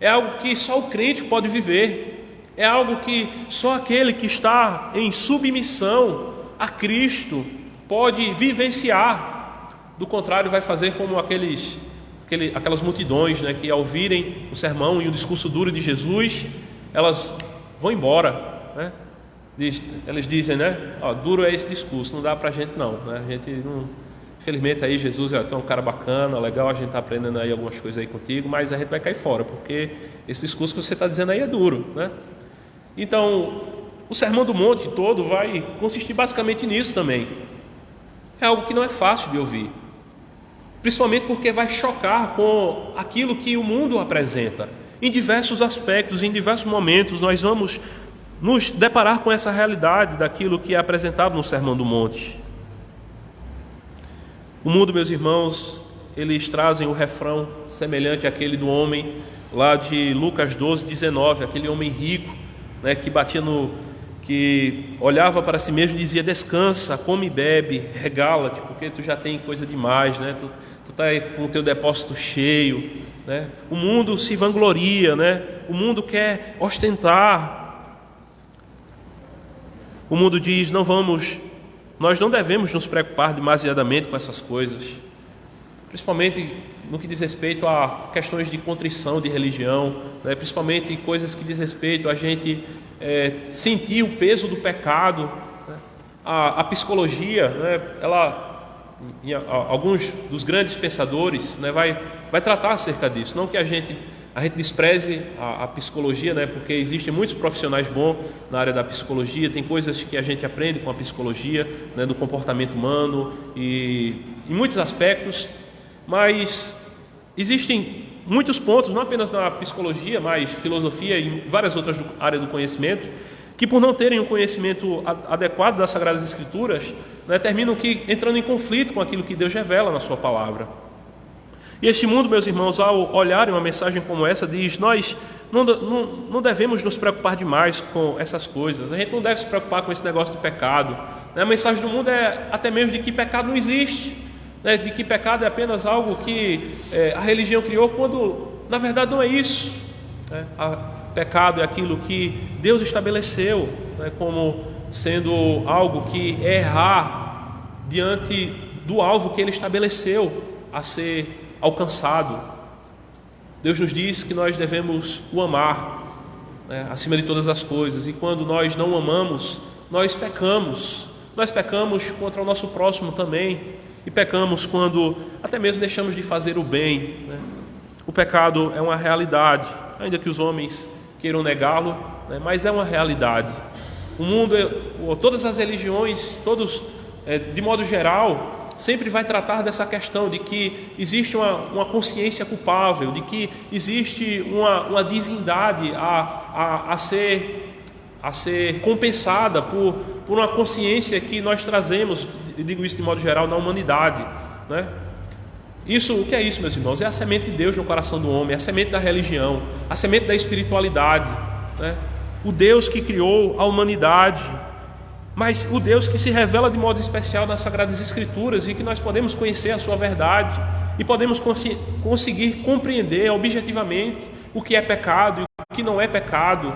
é algo que só o crente pode viver, é algo que só aquele que está em submissão a Cristo pode vivenciar. Do contrário, vai fazer como aquelas multidões, né, que ao ouvirem o sermão e o discurso duro de Jesus, elas vão embora, né? Eles dizem, né? Duro é esse discurso, não dá pra gente não, né? A gente não, infelizmente aí Jesus é um cara bacana, legal, a gente está aprendendo aí algumas coisas aí contigo, mas a gente vai cair fora, porque esse discurso que você está dizendo aí é duro, né? Então, o Sermão do Monte todo vai consistir basicamente nisso também. É algo que não é fácil de ouvir, principalmente porque vai chocar com aquilo que o mundo apresenta. Em diversos aspectos, em diversos momentos, nós vamos nos deparar com essa realidade daquilo que é apresentado no Sermão do Monte. O mundo, meus irmãos, eles trazem o refrão semelhante àquele do homem lá de Lucas 12:19, aquele homem rico, né, que olhava para si mesmo e dizia: descansa, come e bebe, regala-te, porque tu já tem coisa demais, né? Tu está com o teu depósito cheio, né? O mundo se vangloria, né? O mundo quer ostentar. O mundo diz: nós não devemos nos preocupar demasiadamente com essas coisas, principalmente no que diz respeito a questões de contrição de religião, né? Principalmente coisas que diz respeito a gente sentir o peso do pecado, né? A psicologia, né? Alguns dos grandes pensadores, né, vai tratar acerca disso. Não que a gente despreze a psicologia, né, porque existem muitos profissionais bons na área da psicologia, tem coisas que a gente aprende com a psicologia, né, do comportamento humano e em muitos aspectos, mas existem muitos pontos, não apenas na psicologia, mas filosofia e várias outras áreas do conhecimento, que por não terem um conhecimento adequado das Sagradas Escrituras, né, terminam entrando em conflito com aquilo que Deus revela na sua palavra. E este mundo, meus irmãos, ao olharem uma mensagem como essa, diz: nós não devemos nos preocupar demais com essas coisas, a gente não deve se preocupar com esse negócio de pecado. A mensagem do mundo é até mesmo de que pecado não existe, né, de que pecado é apenas algo que a religião criou, quando na verdade não é isso, né? Pecado é aquilo que Deus estabeleceu, né, como sendo algo que é errar diante do alvo que Ele estabeleceu a ser alcançado. Deus nos diz que nós devemos o amar, né, acima de todas as coisas, e quando nós não o amamos, nós pecamos contra o nosso próximo também, e pecamos quando até mesmo deixamos de fazer o bem, né? O pecado é uma realidade, ainda que os homens queiram negá-lo, né, mas é uma realidade. O mundo, todas as religiões, todos, de modo geral, sempre vai tratar dessa questão de que existe uma consciência culpável, de que existe uma divindade a ser compensada por uma consciência que nós trazemos, eu digo isso de modo geral, na humanidade, né? O que é isso, meus irmãos? É a semente de Deus no coração do homem, é a semente da religião, a semente da espiritualidade, né? O Deus que criou a humanidade, mas o Deus que se revela de modo especial nas Sagradas Escrituras, e que nós podemos conhecer a sua verdade e podemos conseguir compreender objetivamente o que é pecado e o que não é pecado.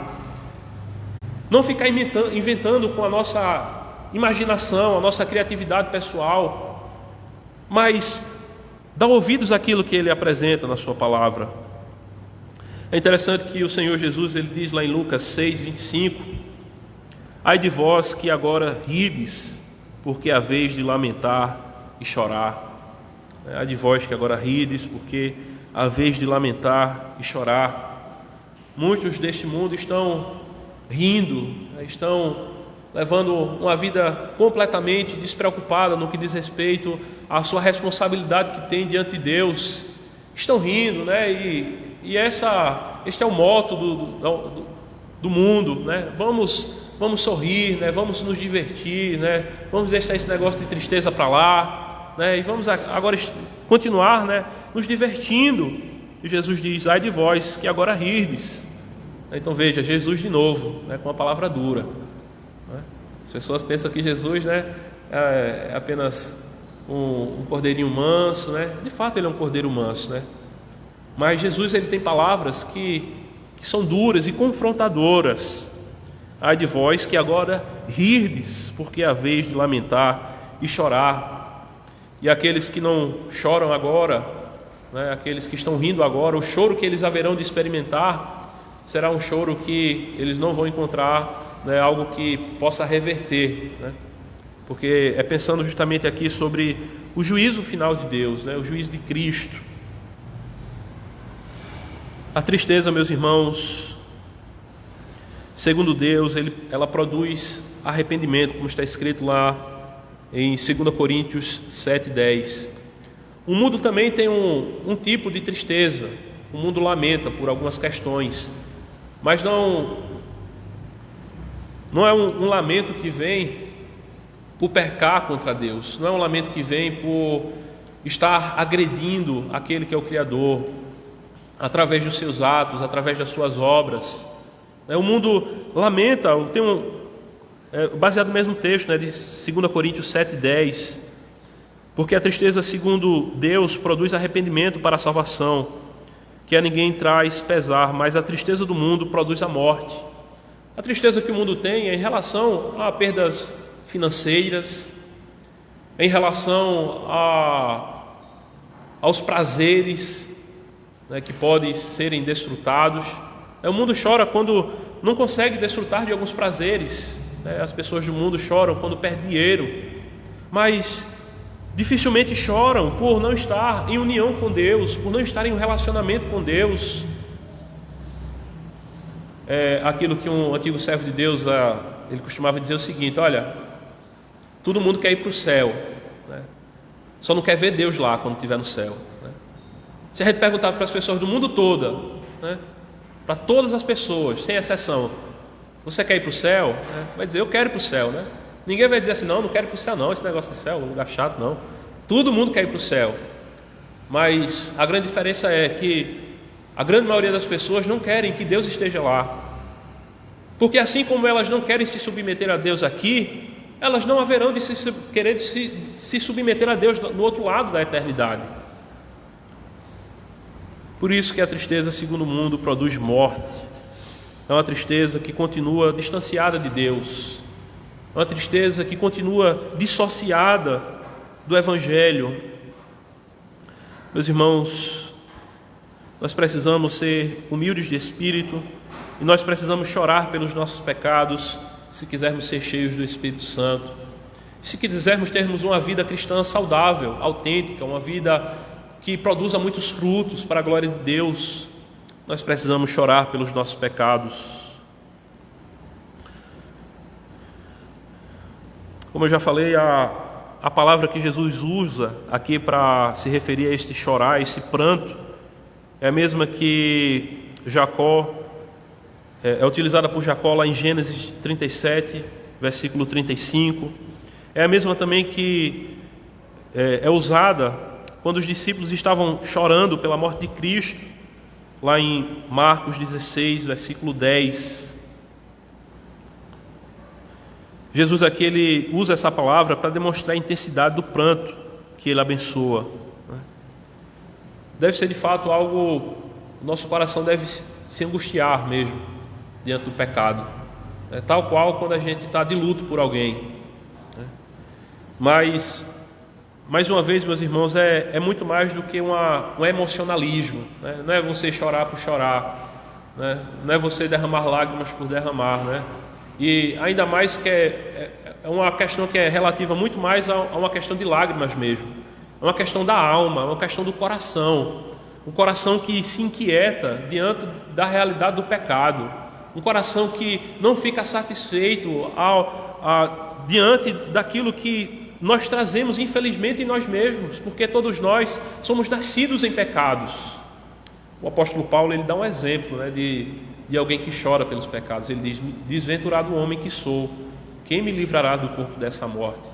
Não ficar inventando com a nossa imaginação, a nossa criatividade pessoal, mas dar ouvidos àquilo que Ele apresenta na sua palavra. É interessante que o Senhor Jesus, Ele diz lá em Lucas 6:25: ai de vós que agora rides, porque é a vez de lamentar e chorar. Ai de vós que agora rides, porque é a vez de lamentar e chorar. Muitos deste mundo estão rindo, estão levando uma vida completamente despreocupada no que diz respeito à sua responsabilidade que tem diante de Deus. Estão rindo, né? E este é o moto do mundo, né? Vamos sorrir, né? Vamos nos divertir, né? Vamos deixar esse negócio de tristeza para lá, né? E vamos agora continuar, né, nos divertindo. E Jesus diz: ai de vós que agora rirdes. Então veja, Jesus de novo, né, com uma palavra dura, né? As pessoas pensam que Jesus, né, é apenas um cordeirinho manso, né? De fato Ele é um cordeiro manso, né? Mas Jesus, Ele tem palavras que são duras e confrontadoras. Ai de vós que agora rirdes, porque é a vez de lamentar e chorar. E aqueles que não choram agora, né, aqueles que estão rindo agora, o choro que eles haverão de experimentar será um choro que eles não vão encontrar, né, algo que possa reverter, né? Porque é pensando justamente aqui sobre o juízo final de Deus, né, o juízo de Cristo. A tristeza, meus irmãos, segundo Deus, ela produz arrependimento, como está escrito lá em 2 Coríntios 7:10. O mundo também tem um tipo de tristeza. O mundo lamenta por algumas questões, mas não é um lamento que vem por pecar contra Deus, não é um lamento que vem por estar agredindo aquele que é o Criador, através dos seus atos, através das suas obras. O mundo lamenta, tem baseado no mesmo texto, né, de 2 Coríntios 7:10, porque a tristeza, segundo Deus, produz arrependimento para a salvação, que a ninguém traz pesar, mas a tristeza do mundo produz a morte. A tristeza que o mundo tem é em relação a perdas financeiras, em relação aos prazeres, né, que podem serem desfrutados. O mundo chora quando não consegue desfrutar de alguns prazeres, né? As pessoas do mundo choram quando perdem dinheiro, mas dificilmente choram por não estar em união com Deus, por não estar em um relacionamento com Deus. Aquilo que um antigo servo de Deus, ele costumava dizer o seguinte: olha, todo mundo quer ir para o céu, né? Só não quer ver Deus lá quando estiver no céu, né? Se a gente perguntar para as pessoas do mundo todo, né, para todas as pessoas, sem exceção, você quer ir para o céu? Vai dizer, eu quero ir para o céu, né? Ninguém vai dizer assim, não quero ir para o céu não, esse negócio de céu é um lugar chato, não. Todo mundo quer ir para o céu. Mas a grande diferença é que a grande maioria das pessoas não querem que Deus esteja lá. Porque assim como elas não querem se submeter a Deus aqui, elas não haverão de querer se submeter a Deus no outro lado da eternidade. Por isso que a tristeza, segundo o mundo, produz morte. É uma tristeza que continua distanciada de Deus. É uma tristeza que continua dissociada do Evangelho. Meus irmãos, nós precisamos ser humildes de espírito e nós precisamos chorar pelos nossos pecados se quisermos ser cheios do Espírito Santo. Se quisermos termos uma vida cristã saudável, autêntica, uma vida que produza muitos frutos para a glória de Deus, nós precisamos chorar pelos nossos pecados. Como eu já falei, a palavra que Jesus usa aqui para se referir a este chorar, a esse pranto, é a mesma que Jacó, é utilizada por Jacó lá em Gênesis 37, versículo 35. É a mesma também que é usada quando os discípulos estavam chorando pela morte de Cristo, lá em Marcos 16, versículo 10. Jesus aqui ele usa essa palavra para demonstrar a intensidade do pranto que ele abençoa. Deve ser de fato algo, nosso coração deve se angustiar mesmo diante do pecado, tal qual quando a gente está de luto por alguém. Mas, mais uma vez, meus irmãos, é muito mais do que um emocionalismo, né? Não é você chorar por chorar, né? Não é você derramar lágrimas por derramar, né? E ainda mais que é uma questão que é relativa muito mais a uma questão de lágrimas mesmo. É uma questão da alma, é uma questão do coração. Um coração que se inquieta diante da realidade do pecado. Um coração que não fica satisfeito diante daquilo que nós trazemos, infelizmente, em nós mesmos, porque todos nós somos nascidos em pecados. O apóstolo Paulo ele dá um exemplo, né, de alguém que chora pelos pecados. Ele diz, desventurado homem que sou, quem me livrará do corpo dessa morte?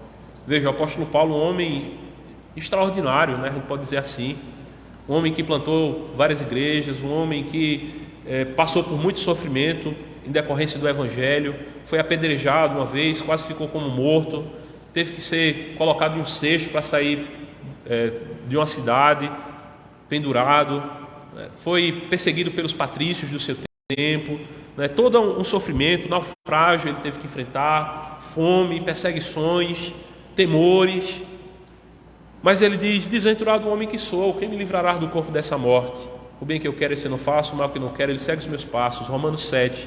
Veja, o apóstolo Paulo, um homem extraordinário, né, a gente pode dizer assim, um homem que plantou várias igrejas, um homem que passou por muito sofrimento em decorrência do Evangelho, foi apedrejado uma vez, quase ficou como morto, teve que ser colocado em um cesto para sair de uma cidade, pendurado, foi perseguido pelos patrícios do seu tempo, todo um sofrimento, naufrágio ele teve que enfrentar, fome, perseguições, temores. Mas ele diz, desventurado o homem que sou, quem me livrará do corpo dessa morte? O bem que eu quero esse eu não faço, o mal que eu não quero, ele segue os meus passos. Romanos 7,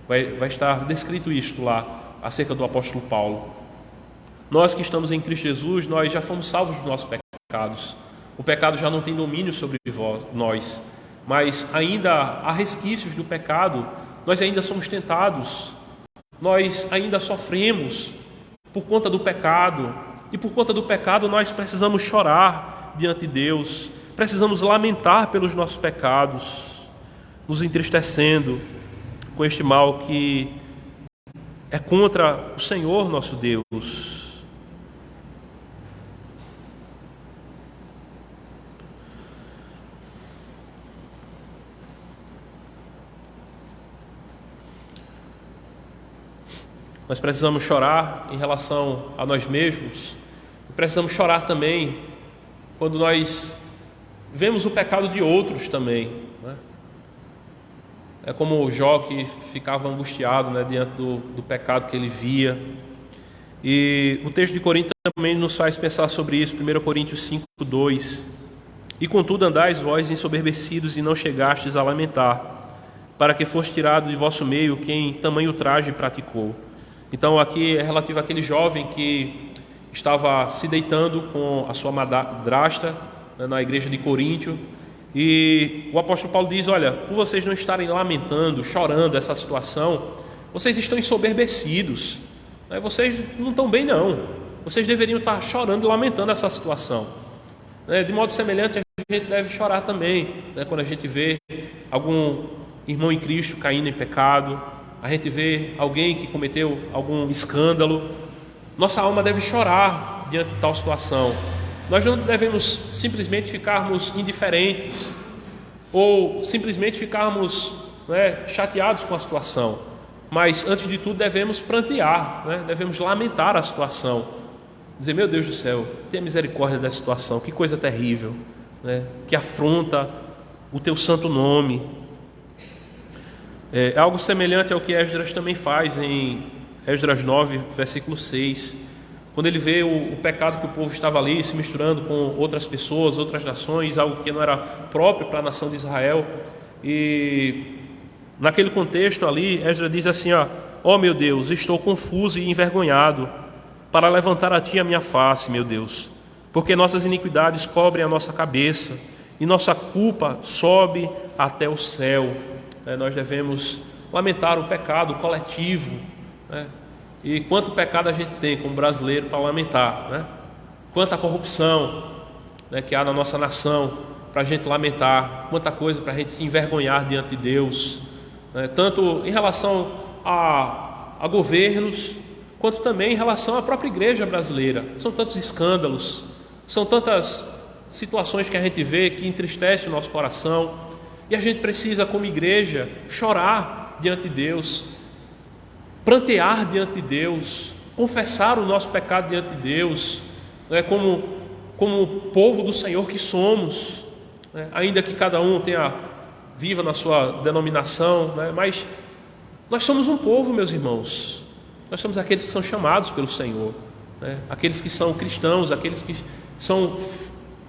vai estar descrito isto lá, acerca do apóstolo Paulo. Nós que estamos em Cristo Jesus, nós já fomos salvos dos nossos pecados. O pecado já não tem domínio sobre nós, mas ainda há resquícios do pecado, nós ainda somos tentados, nós ainda sofremos por conta do pecado, e por conta do pecado nós precisamos chorar diante de Deus, precisamos lamentar pelos nossos pecados, nos entristecendo com este mal que é contra o Senhor nosso Deus. Nós precisamos chorar em relação a nós mesmos, e precisamos chorar também quando nós vemos o pecado de outros também, né? É como o Jó que ficava angustiado, né, diante do pecado que ele via. E o texto de Coríntios também nos faz pensar sobre isso, 1 Coríntios 5:2. E contudo andais vós ensoberbecidos e não chegastes a lamentar, para que fosse tirado de vosso meio quem tamanho traje praticou. Então aqui é relativo àquele jovem que estava se deitando com a sua madrasta, né, na igreja de Coríntio, e o apóstolo Paulo diz, olha, por vocês não estarem lamentando, chorando essa situação, vocês estão ensoberbecidos, né, vocês não estão bem não, vocês deveriam estar chorando e lamentando essa situação, né, de modo semelhante a gente deve chorar também, né? Quando a gente vê algum irmão em Cristo caindo em pecado, a gente vê alguém que cometeu algum escândalo, nossa alma deve chorar diante de tal situação. Nós não devemos simplesmente ficarmos indiferentes ou simplesmente ficarmos, né, chateados com a situação, mas antes de tudo devemos prantear, né? Devemos lamentar a situação, dizer: meu Deus do céu, tenha misericórdia dessa situação, que coisa terrível, né? Que afronta o teu santo nome. É algo semelhante ao que Esdras também faz em Esdras 9, versículo 6, quando ele vê o pecado que o povo estava ali se misturando com outras pessoas, outras nações, algo que não era próprio para a nação de Israel. E naquele contexto ali, Esdras diz assim: ó meu Deus, estou confuso e envergonhado para levantar a ti a minha face, meu Deus, porque nossas iniquidades cobrem a nossa cabeça e nossa culpa sobe até o céu. Nós devemos lamentar o pecado coletivo, né? E quanto pecado a gente tem como brasileiro para lamentar, né? Quanta corrupção, né, que há na nossa nação para a gente lamentar, quanta coisa para a gente se envergonhar diante de Deus, né? Tanto em relação a governos, quanto também em relação à própria igreja brasileira. São tantos escândalos, são tantas situações que a gente vê que entristecem o nosso coração, e a gente precisa, como igreja, chorar diante de Deus, prantear diante de Deus, confessar o nosso pecado diante de Deus, né, como povo do Senhor que somos, né, ainda que cada um viva na sua denominação, né, mas nós somos um povo, meus irmãos. Nós somos aqueles que são chamados pelo Senhor, né, aqueles que são cristãos, aqueles que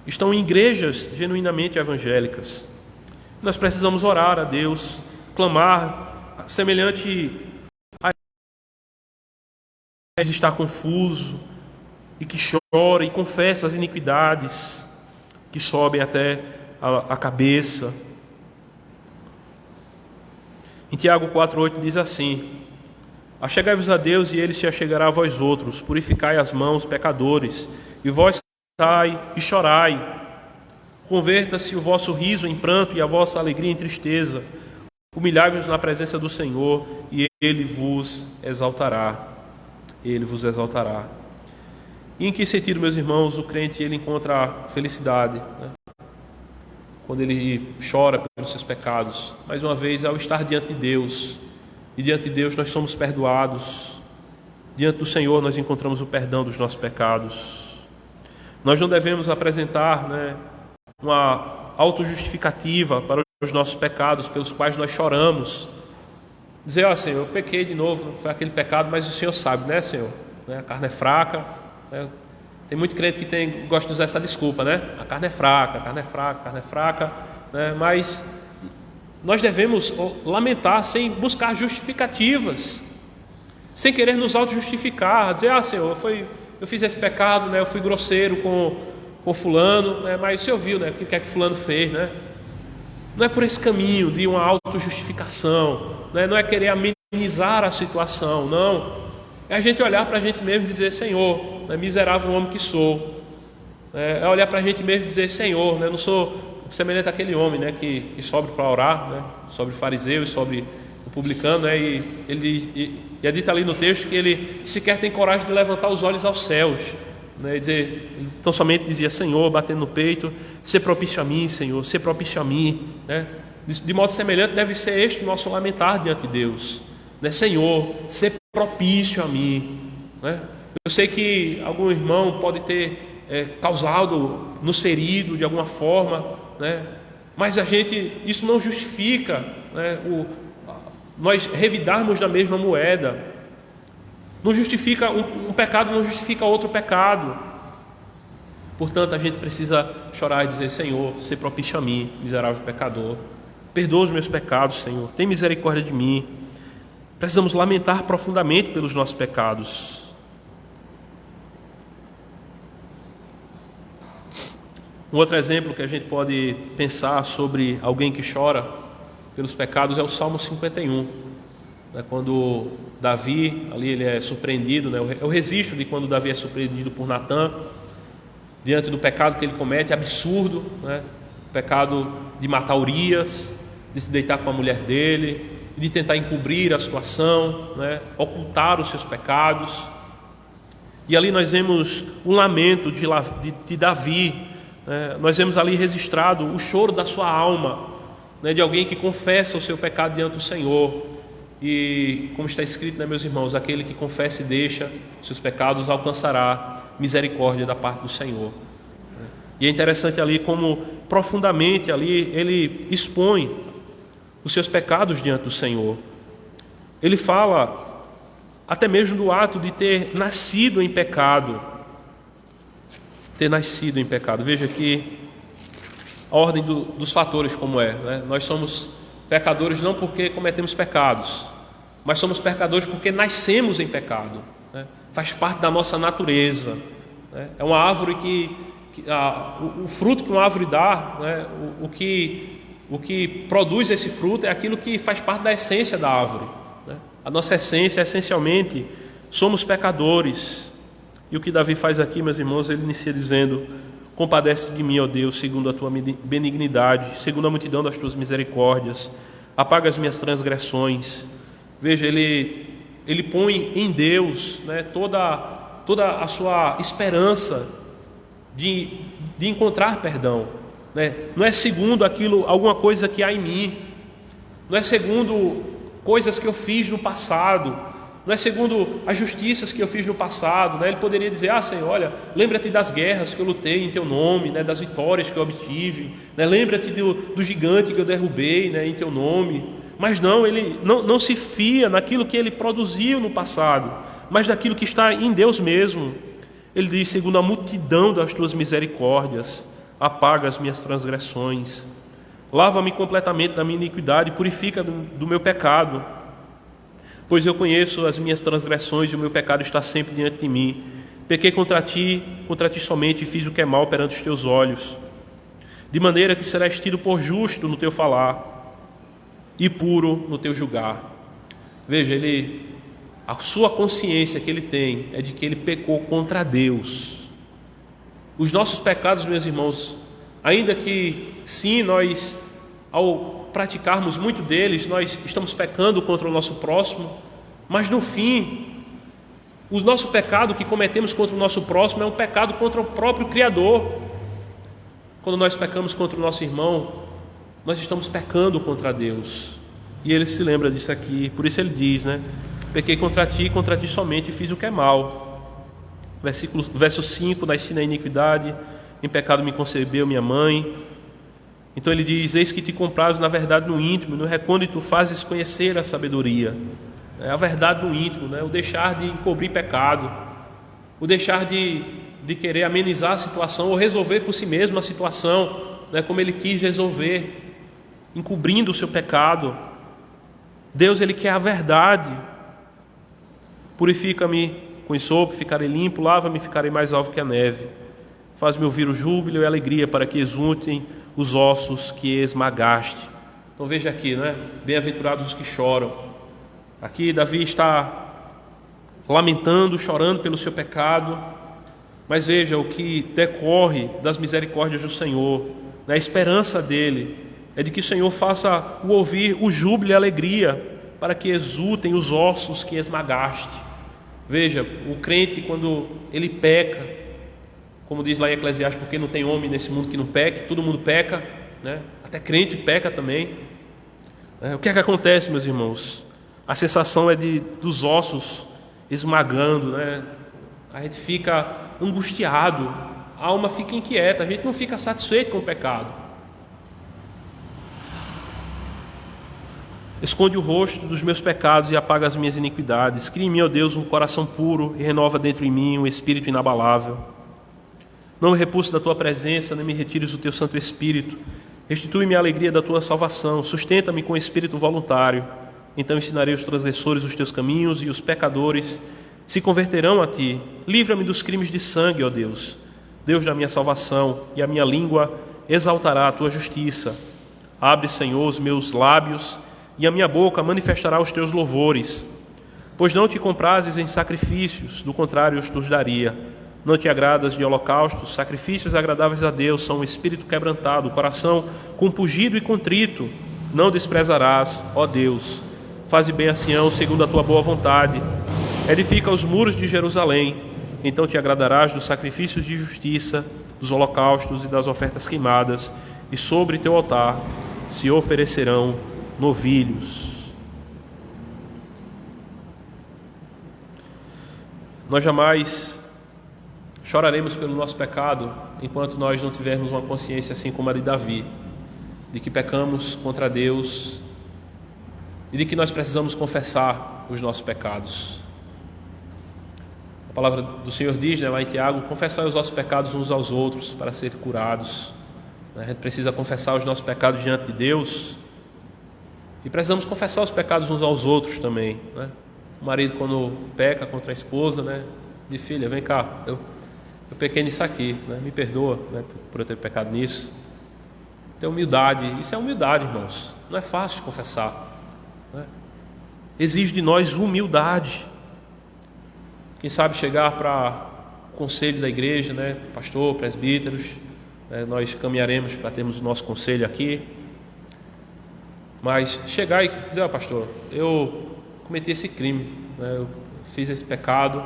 estão em igrejas genuinamente evangélicas. Nós precisamos orar a Deus, clamar, semelhante a estar confuso e que chora e confessa as iniquidades que sobem até a cabeça. Em Tiago 4,8 diz assim: achegai-vos a Deus e Ele se achegará a vós outros, purificai as mãos, pecadores, e vós cantai e chorai. Converta-se o vosso riso em pranto e a vossa alegria em tristeza. Humilhai-vos na presença do Senhor e Ele vos exaltará. Ele vos exaltará. E em que sentido, meus irmãos, o crente ele encontra felicidade, né? Quando ele chora pelos seus pecados. Mais uma vez, ao estar diante de Deus. E diante de Deus nós somos perdoados. Diante do Senhor nós encontramos o perdão dos nossos pecados. Nós não devemos apresentar, né, uma autojustificativa para os nossos pecados pelos quais nós choramos. Dizer: ó Senhor, eu pequei de novo, não foi aquele pecado, mas o Senhor sabe, né, Senhor? A carne é fraca, né? Tem muito crente que gosta de usar essa desculpa, né? A carne é fraca, a carne é fraca, a carne é fraca, né? Mas nós devemos lamentar sem buscar justificativas, sem querer nos auto-justificar, dizer: ah Senhor, eu fiz esse pecado, né? Eu fui grosseiro com fulano, né? Mas o Senhor viu, né? O que é que fulano fez, né? Não é por esse caminho de uma auto-justificação, né? Não é querer amenizar a situação, não. É a gente olhar para a gente mesmo e dizer: Senhor, né, miserável homem que sou. É olhar para a gente mesmo e dizer: Senhor, né, eu não sou semelhante àquele homem, né, que sobe para orar, né, sobre o fariseu e sobre o publicano, né, e é dito ali no texto que ele sequer tem coragem de levantar os olhos aos céus, né, e dizer, então somente dizia: Senhor, batendo no peito, ser propício a mim, Senhor, ser propício a mim, né? De modo semelhante deve ser este o nosso lamentar diante de Deus, né? Senhor, ser propício a mim, né? Eu sei que algum irmão pode ter causado, nos ferido de alguma forma, né? Mas isso não justifica, né, nós revidarmos da mesma moeda. Não justifica um pecado, não justifica outro pecado. Portanto, a gente precisa chorar e dizer: Senhor, ser propício a mim, miserável pecador. Perdoa os meus pecados, Senhor, tem misericórdia de mim. Precisamos lamentar profundamente pelos nossos pecados. Um outro exemplo que a gente pode pensar sobre alguém que chora pelos pecados é o Salmo 51. Quando Davi, ali ele é surpreendido, né? É o registro de quando Davi é surpreendido por Natã, diante do pecado que ele comete, absurdo, né? pecado de matar Urias, de se deitar com a mulher dele, de tentar encobrir a situação, né? Ocultar os seus pecados. E ali nós vemos um lamento de Davi, né? Nós vemos ali registrado o choro da sua alma, né? De alguém que confessa o seu pecado diante do Senhor. E como está escrito, né, meus irmãos, aquele que confessa e deixa os seus pecados alcançará misericórdia da parte do Senhor. E é interessante ali como profundamente ali ele expõe os seus pecados diante do Senhor. Ele fala até mesmo do ato de ter nascido em pecado. Ter nascido em pecado. Veja aqui a ordem dos fatores como é, né? Nós somos pecadores não porque cometemos pecados, mas somos pecadores porque nascemos em pecado, né? Faz parte da nossa natureza, né? É uma árvore o fruto que uma árvore dá, né? O que produz esse fruto é aquilo que faz parte da essência da árvore, né? A nossa essência, essencialmente, somos pecadores. E o que Davi faz aqui, meus irmãos, ele inicia dizendo: compadece de mim, ó Deus, segundo a tua benignidade, segundo a multidão das tuas misericórdias, apaga as minhas transgressões. Veja, ele põe em Deus, né, toda a sua esperança de encontrar perdão, né? Não é segundo alguma coisa que há em mim, não é segundo coisas que eu fiz no passado, não é segundo as justiças que eu fiz no passado, né? Ele poderia dizer: Senhor, olha, lembra-te das guerras que eu lutei em teu nome, né? Das vitórias que eu obtive, né? Lembra-te do gigante que eu derrubei, né? Em teu nome. Mas não, ele não se fia naquilo que ele produziu no passado, mas naquilo que está em Deus mesmo. Ele diz: segundo a multidão das tuas misericórdias, apaga as minhas transgressões, lava-me completamente da minha iniquidade, purifica do meu pecado, pois eu conheço as minhas transgressões e o meu pecado está sempre diante de mim. Pequei contra ti somente, e fiz o que é mal perante os teus olhos, de maneira que serás tido por justo no teu falar e puro no teu julgar. Veja, a sua consciência que ele tem é de que ele pecou contra Deus. Os nossos pecados, meus irmãos, ainda que sim, nós, ao praticarmos muito deles, nós estamos pecando contra o nosso próximo, mas no fim, o nosso pecado que cometemos contra o nosso próximo é um pecado contra o próprio Criador. Quando nós pecamos contra o nosso irmão, nós estamos pecando contra Deus. E ele se lembra disso aqui, por isso ele diz, né? Pequei contra ti somente, e fiz o que é mal. Verso 5: nasci na iniquidade, em pecado me concebeu minha mãe. Então ele diz: eis que te comprases na verdade no íntimo, no recôndito fazes conhecer a sabedoria. É a verdade no íntimo, né? O deixar de encobrir pecado, o deixar de querer amenizar a situação ou resolver por si mesmo a situação, né? Como ele quis resolver, encobrindo o seu pecado. Deus, ele quer a verdade. Purifica-me com ensopo, ficarei limpo, lava-me, ficarei mais alvo que a neve. Faz-me ouvir o júbilo e a alegria, para que exultem os ossos que esmagaste. Então veja aqui, né? Bem-aventurados os que choram. Aqui Davi está lamentando, chorando pelo seu pecado, mas veja o que decorre das misericórdias do Senhor, né? A esperança dele é de que o Senhor faça o ouvir o júbilo e a alegria, para que exultem os ossos que esmagaste. Veja, o crente, quando ele peca, como diz lá em Eclesiastes, porque não tem homem nesse mundo que não peque, todo mundo peca, né? Até crente peca também. O que é que acontece, meus irmãos? A sensação é dos ossos esmagando, né? A gente fica angustiado, a alma fica inquieta, a gente não fica satisfeito com o pecado. Esconde o rosto dos meus pecados e apaga as minhas iniquidades. Cria em mim, ó Deus, um coração puro e renova dentro em mim um espírito inabalável. Não me repulse da tua presença, nem me retires o teu Santo Espírito. Restitui-me a alegria da tua salvação. Sustenta-me com espírito voluntário. Então ensinarei os transgressores os teus caminhos, e os pecadores se converterão a ti. Livra-me dos crimes de sangue, ó Deus, Deus da minha salvação, e a minha língua exaltará a tua justiça. Abre, Senhor, os meus lábios, e a minha boca manifestará os teus louvores. Pois não te comprases em sacrifícios, do contrário eu os daria. Não te agradas de holocaustos, sacrifícios agradáveis a Deus são um espírito quebrantado, o coração compungido e contrito. Não desprezarás, ó Deus. Faze bem a Sião segundo a tua boa vontade. Edifica os muros de Jerusalém. Então te agradarás dos sacrifícios de justiça, dos holocaustos e das ofertas queimadas, e sobre teu altar se oferecerão novilhos. Nós jamais choraremos pelo nosso pecado enquanto nós não tivermos uma consciência assim como a de Davi, de que pecamos contra Deus e de que nós precisamos confessar os nossos pecados. A palavra do Senhor diz, lá em Tiago, confessai os nossos pecados uns aos outros para serem curados. A gente precisa confessar os nossos pecados diante de Deus e precisamos confessar os pecados uns aos outros também, né? O marido, quando peca contra a esposa, né, diz: filha, vem cá, eu pequei nisso aqui, né, me perdoa, né, por eu ter pecado nisso. Ter humildade, isso é humildade, irmãos. Não é fácil de confessar, né? Exige de nós humildade. Quem sabe chegar para o conselho da igreja, né, pastor, presbíteros, né, nós caminharemos para termos o nosso conselho aqui. Mas chegar e dizer: pastor, eu cometi esse crime, né, eu fiz esse pecado,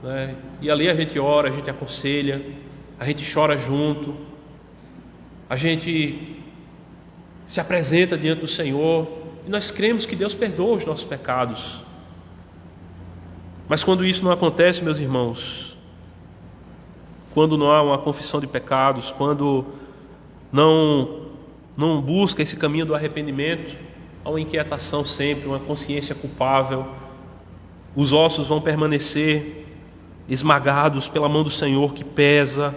né, e ali a gente ora, a gente aconselha, a gente chora junto, a gente se apresenta diante do Senhor e nós cremos que Deus perdoa os nossos pecados. Mas quando isso não acontece, meus irmãos, quando não há uma confissão de pecados, quando não busca esse caminho do arrependimento, há uma inquietação sempre, uma consciência culpável, os ossos vão permanecer esmagados pela mão do Senhor que pesa,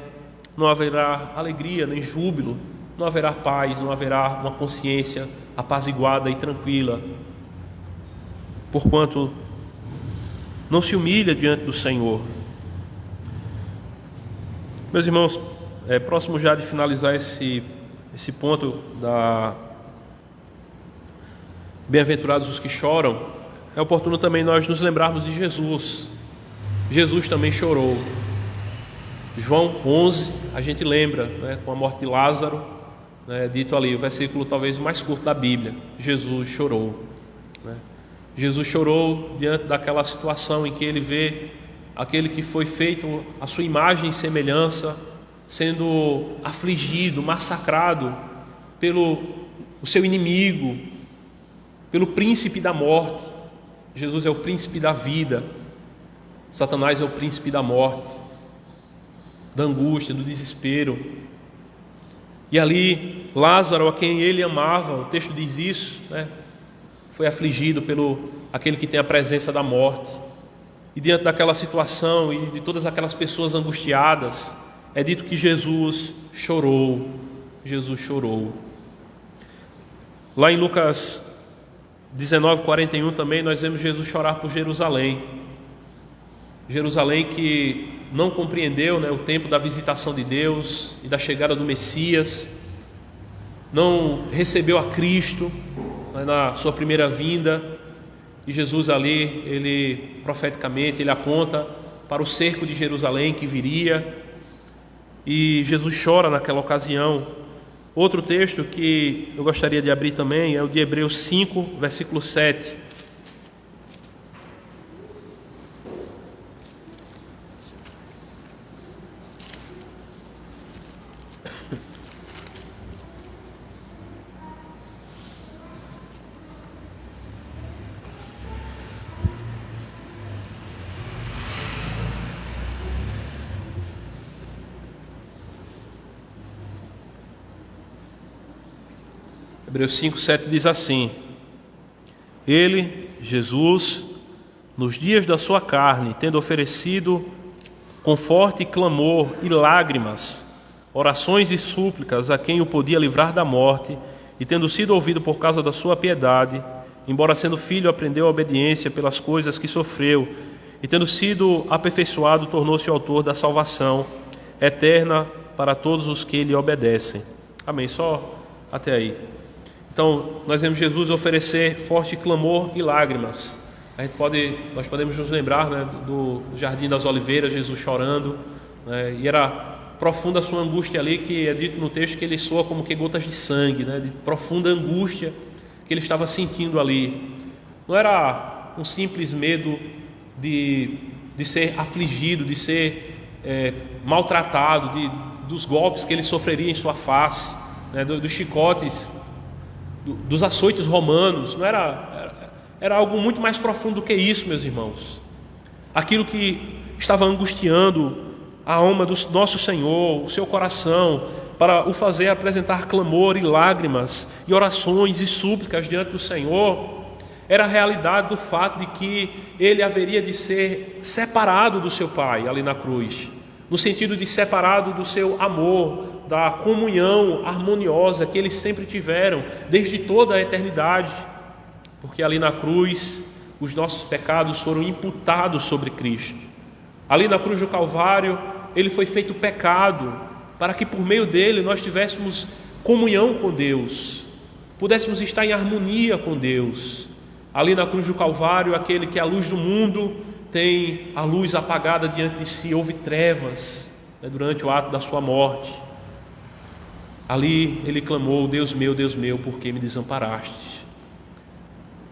não haverá alegria nem júbilo, não haverá paz, não haverá uma consciência apaziguada e tranquila, porquanto não se humilha diante do Senhor. Meus irmãos, próximo já de finalizar esse ponto da bem-aventurados os que choram, é oportuno também nós nos lembrarmos de Jesus. Jesus também chorou. João 11, a gente lembra, né, com a morte de Lázaro, né, dito ali, o versículo talvez mais curto da Bíblia. Jesus chorou, né? Jesus chorou diante daquela situação em que ele vê aquele que foi feito à sua imagem e semelhança sendo afligido, massacrado pelo o seu inimigo, pelo príncipe da morte. Jesus é o príncipe da vida, Satanás é o príncipe da morte, da angústia, do desespero. E ali Lázaro, a quem ele amava, o texto diz isso, né, foi afligido pelo aquele que tem a presença da morte. E diante daquela situação e de todas aquelas pessoas angustiadas, é dito que Jesus chorou. Jesus chorou. Lá em Lucas 19:41 também nós vemos Jesus chorar por Jerusalém. Jerusalém que não compreendeu, né, o tempo da visitação de Deus e da chegada do Messias, não recebeu a Cristo, né, na sua primeira vinda. E Jesus ali, ele profeticamente, ele aponta para o cerco de Jerusalém que viria, e Jesus chora naquela ocasião. Outro texto que eu gostaria de abrir também é o de Hebreus 5, versículo 7. Hebreus 5, 7 diz assim: Ele, Jesus, nos dias da sua carne, tendo oferecido com forte clamor e lágrimas, orações e súplicas a quem o podia livrar da morte, e tendo sido ouvido por causa da sua piedade, embora sendo filho, aprendeu a obediência pelas coisas que sofreu, e tendo sido aperfeiçoado, tornou-se o autor da salvação eterna para todos os que lhe obedecem. Amém. Só até aí. Então, nós vemos Jesus oferecer forte clamor e lágrimas. Nós podemos nos lembrar, né, do Jardim das Oliveiras, Jesus chorando, né? E era profunda a sua angústia ali, que é dito no texto que ele soa como que gotas de sangue, né? De profunda angústia que ele estava sentindo ali. Não era um simples medo de ser afligido, de ser maltratado, dos golpes que ele sofreria em sua face, né? Dos chicotes, dos açoites romanos. Não era algo muito mais profundo do que isso, meus irmãos. Aquilo que estava angustiando a alma do nosso Senhor, o seu coração, para o fazer apresentar clamor e lágrimas e orações e súplicas diante do Senhor, era a realidade do fato de que ele haveria de ser separado do seu Pai ali na cruz, no sentido de separado do seu amor, da comunhão harmoniosa que eles sempre tiveram desde toda a eternidade, porque ali na cruz os nossos pecados foram imputados sobre Cristo. Ali na cruz do Calvário ele foi feito pecado, para que por meio dele nós tivéssemos comunhão com Deus, pudéssemos estar em harmonia com Deus. Ali na cruz do Calvário, aquele que é a luz do mundo tem a luz apagada diante de si, houve trevas, né, durante o ato da sua morte. Ali ele clamou: Deus meu, por que me desamparaste?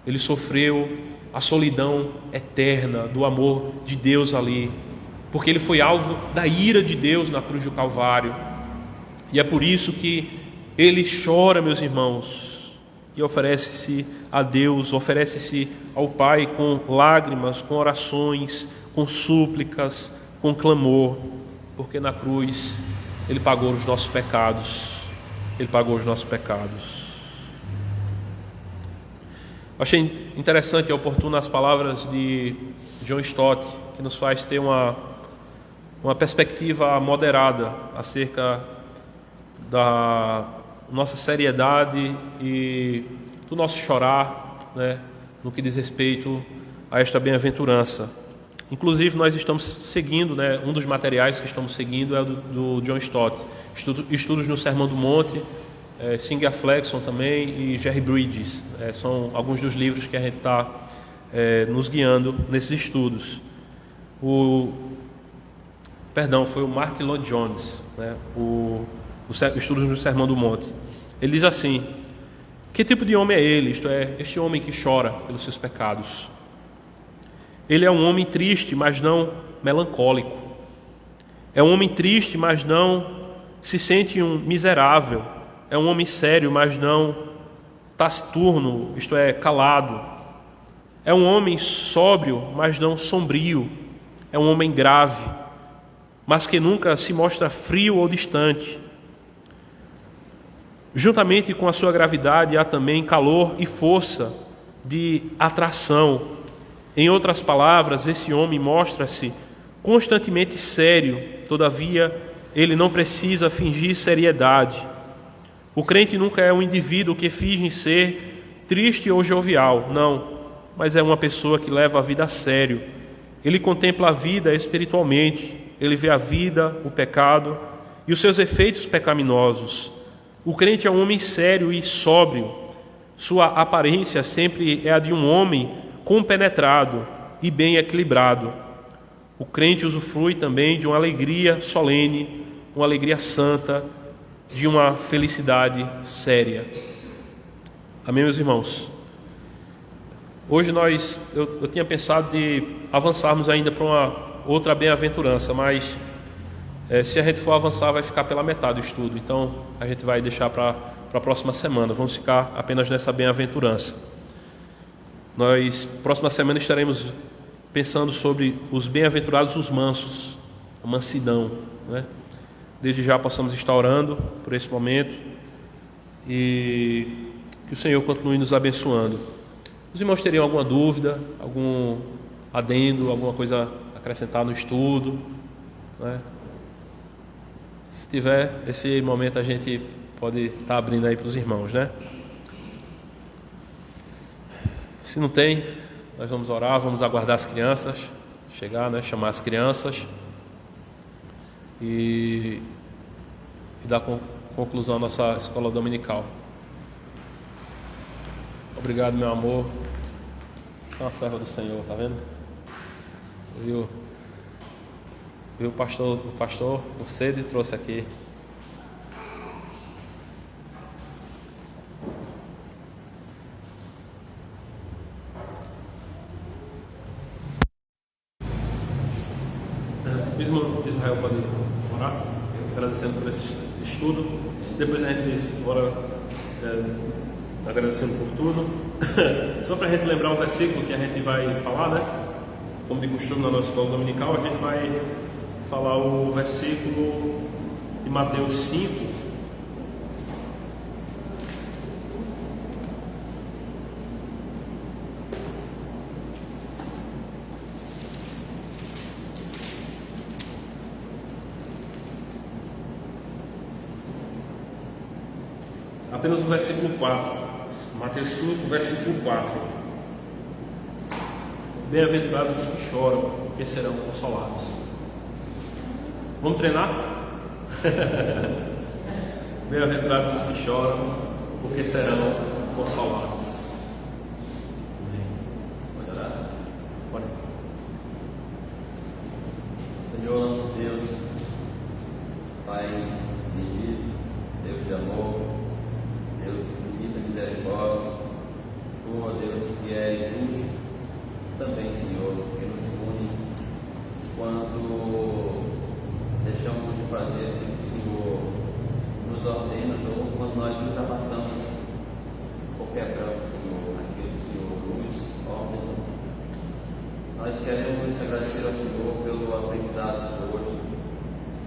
Ele sofreu a solidão eterna do amor de Deus ali, porque ele foi alvo da ira de Deus na cruz do Calvário. E é por isso que ele chora, meus irmãos, e oferece-se a Deus, oferece-se ao Pai com lágrimas, com orações, com súplicas, com clamor, porque na cruz ele pagou os nossos pecados. Ele pagou os nossos pecados. Achei interessante e oportuno as palavras de John Stott, que nos faz ter uma perspectiva moderada acerca da nossa seriedade e do nosso chorar, né, no que diz respeito a esta bem-aventurança. Inclusive nós estamos seguindo, né, um dos materiais que estamos seguindo é o do John Stott, Estudos no Sermão do Monte, Singer Flexon também e Jerry Bridges, são alguns dos livros que a gente está nos guiando nesses estudos. Foi o Martin Lloyd Jones, né, Estudos no Sermão do Monte. Ele diz assim: que tipo de homem é ele? Isto é, este homem que chora pelos seus pecados. Ele é um homem triste, mas não melancólico. É um homem triste, mas não se sente um miserável. É um homem sério, mas não taciturno, isto é, calado. É um homem sóbrio, mas não sombrio. É um homem grave, mas que nunca se mostra frio ou distante. Juntamente com a sua gravidade há também calor e força de atração. Em outras palavras, esse homem mostra-se constantemente sério, todavia ele não precisa fingir seriedade. O crente nunca é um indivíduo que finge ser triste ou jovial, não, mas é uma pessoa que leva a vida a sério. Ele contempla a vida espiritualmente, ele vê a vida, o pecado e os seus efeitos pecaminosos. O crente é um homem sério e sóbrio. Sua aparência sempre é a de um homem compenetrado e bem equilibrado. O crente usufrui também de uma alegria solene, uma alegria santa, de uma felicidade séria. Amém, meus irmãos? Hoje eu tinha pensado de avançarmos ainda para uma outra bem-aventurança, mas se a gente for avançar vai ficar pela metade do estudo, então a gente vai deixar para a próxima semana. Vamos ficar apenas nessa bem-aventurança. Próxima semana estaremos pensando sobre os bem-aventurados os mansos, a mansidão, né? Desde já possamos estar orando por esse momento e que o Senhor continue nos abençoando. Os irmãos teriam alguma dúvida, algum adendo, alguma coisa a acrescentar no estudo, né? Se tiver, esse momento a gente pode estar abrindo aí para os irmãos, né? Se não tem, nós vamos orar, vamos aguardar as crianças chegar, né? Chamar as crianças e dar conclusão à nossa escola dominical. Obrigado, meu amor. Você é uma serva do Senhor, tá vendo? Viu? Viu, o pastor, o Cede trouxe aqui. Israel pode orar, agradecendo por esse estudo. Depois a gente ora agradecendo por tudo. Só para a gente lembrar o versículo que a gente vai falar, né? Como de costume na nossa escola dominical, a gente vai falar o versículo de Mateus 5. Apenas o versículo 4, Mateus 5, versículo 4. Bem-aventurados os que choram, porque serão consolados. Vamos treinar? Bem-aventurados os que choram, porque serão consolados. Pode orar? Pode. Senhor nosso Deus, Pai bendito, Deus de amor, Deus de infinita misericórdia, ó Deus que é justo, também, Senhor, que nos une quando deixamos de fazer aquilo que o Senhor nos ordena, ou quando nós ultrapassamos ou quebramos, Senhor, aquilo que o Senhor nos ordena. Nós queremos agradecer ao Senhor pelo aprendizado de hoje,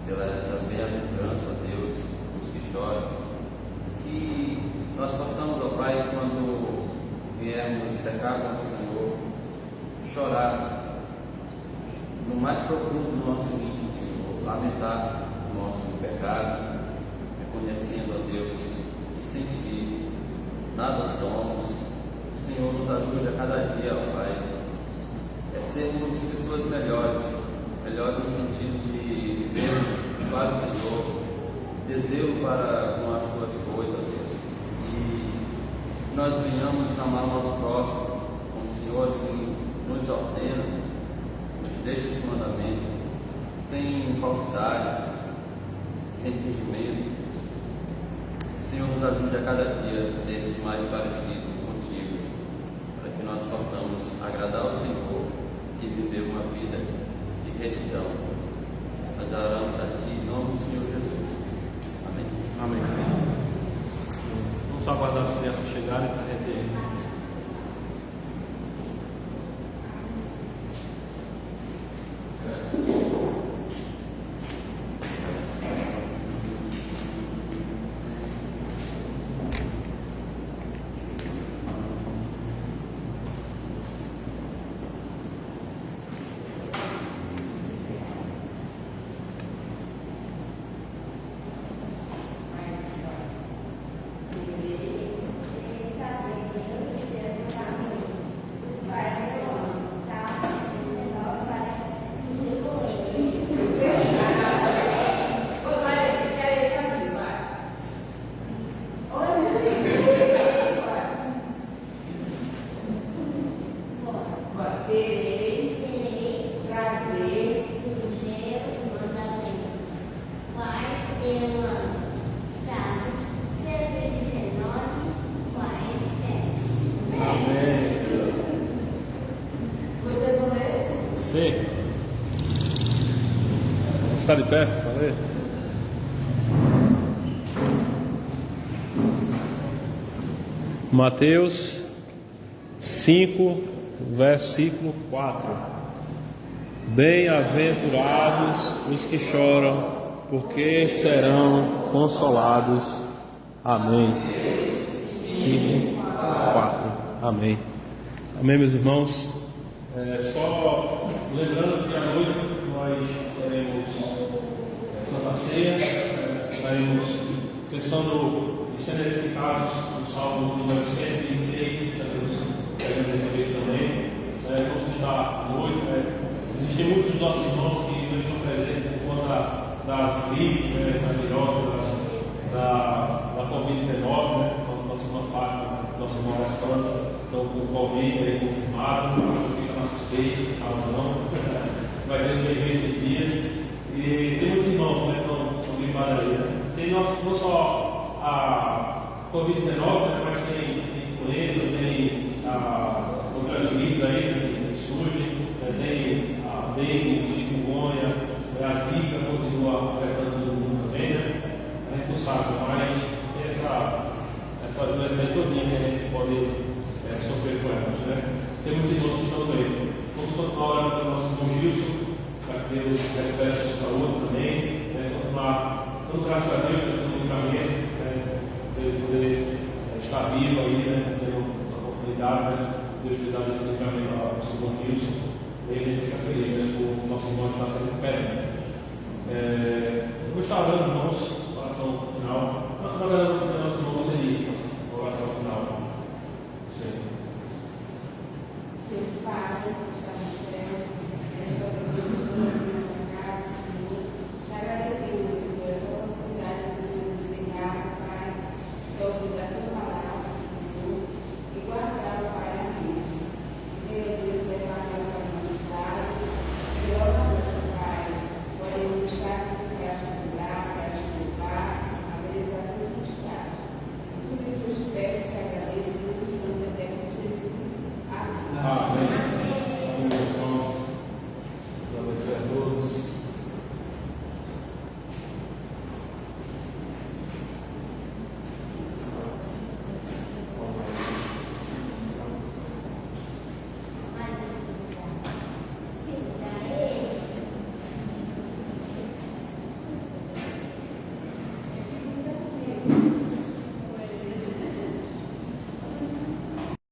pela essa bem-aventurança, Deus, os que choram, que nós possamos, ó Pai, quando viermos pecar contra o Senhor, chorar no mais profundo do nosso íntimo, Senhor, lamentar o nosso pecado, reconhecendo a Deus que sem Ti nada somos. O Senhor nos ajude a cada dia, ó Pai, a sermos pessoas melhores no sentido de vivermos para o Senhor, desejo para com as Tuas coisas, Deus, e nós venhamos amar o nosso próximo, como o Senhor assim nos ordena, nos deixa esse mandamento, sem falsidade, sem fingimento. O Senhor nos ajude a cada dia a sermos mais parecidos contigo, para que nós possamos agradar ao Senhor e viver uma vida de retidão. Nós oramos a Ti em nome do Senhor Jesus. Amém. Amém. Vamos só aguardar as crianças chegarem para a gente. Vamos ficar de pé, valeu. Mateus 5, versículo 4. Bem-aventurados os que choram, porque serão consolados. Amém. 5, 4. Amém. Amém, meus irmãos. Só lembrando que à noite nós teremos Santa Ceia, estaremos pensando em ser edificados no Salmo número 106, queremos receber também. Vamos estar à noite. Existem muitos dos nossos irmãos que não estão presentes por conta das gripes, das viroses, da Covid-19, né? Nossa irmã Fátima, nossa irmã Alessandra, estão com o Covid aí confirmado, fica na suspeita, se caso não. Vai ter que ver esses dias. derivada aí, né? Tem não só a Covid-19, né, mas tem influenza, tem outras gripes aí, né, que surgem, tem a dengue, chikungunya, a zika continua afetando todo mundo também, né? A gente não sabe, mas essa doença aí todinha que a gente pode sofrer com elas, né? Temos irmãos que estão doentes. Vamos continuar orando pelo nosso irmão Gilson, para que Deus recupere a sua saúde também, continuar, dando graças a Deus pelo livramento, de poder estar vivo aí, né? Tendo essa oportunidade, né? Deus ter dado esse livramento ao nosso irmão Gilson, e ele fica feliz, né? O nosso irmão está se recuperando. Eu vou estar orando, irmãos.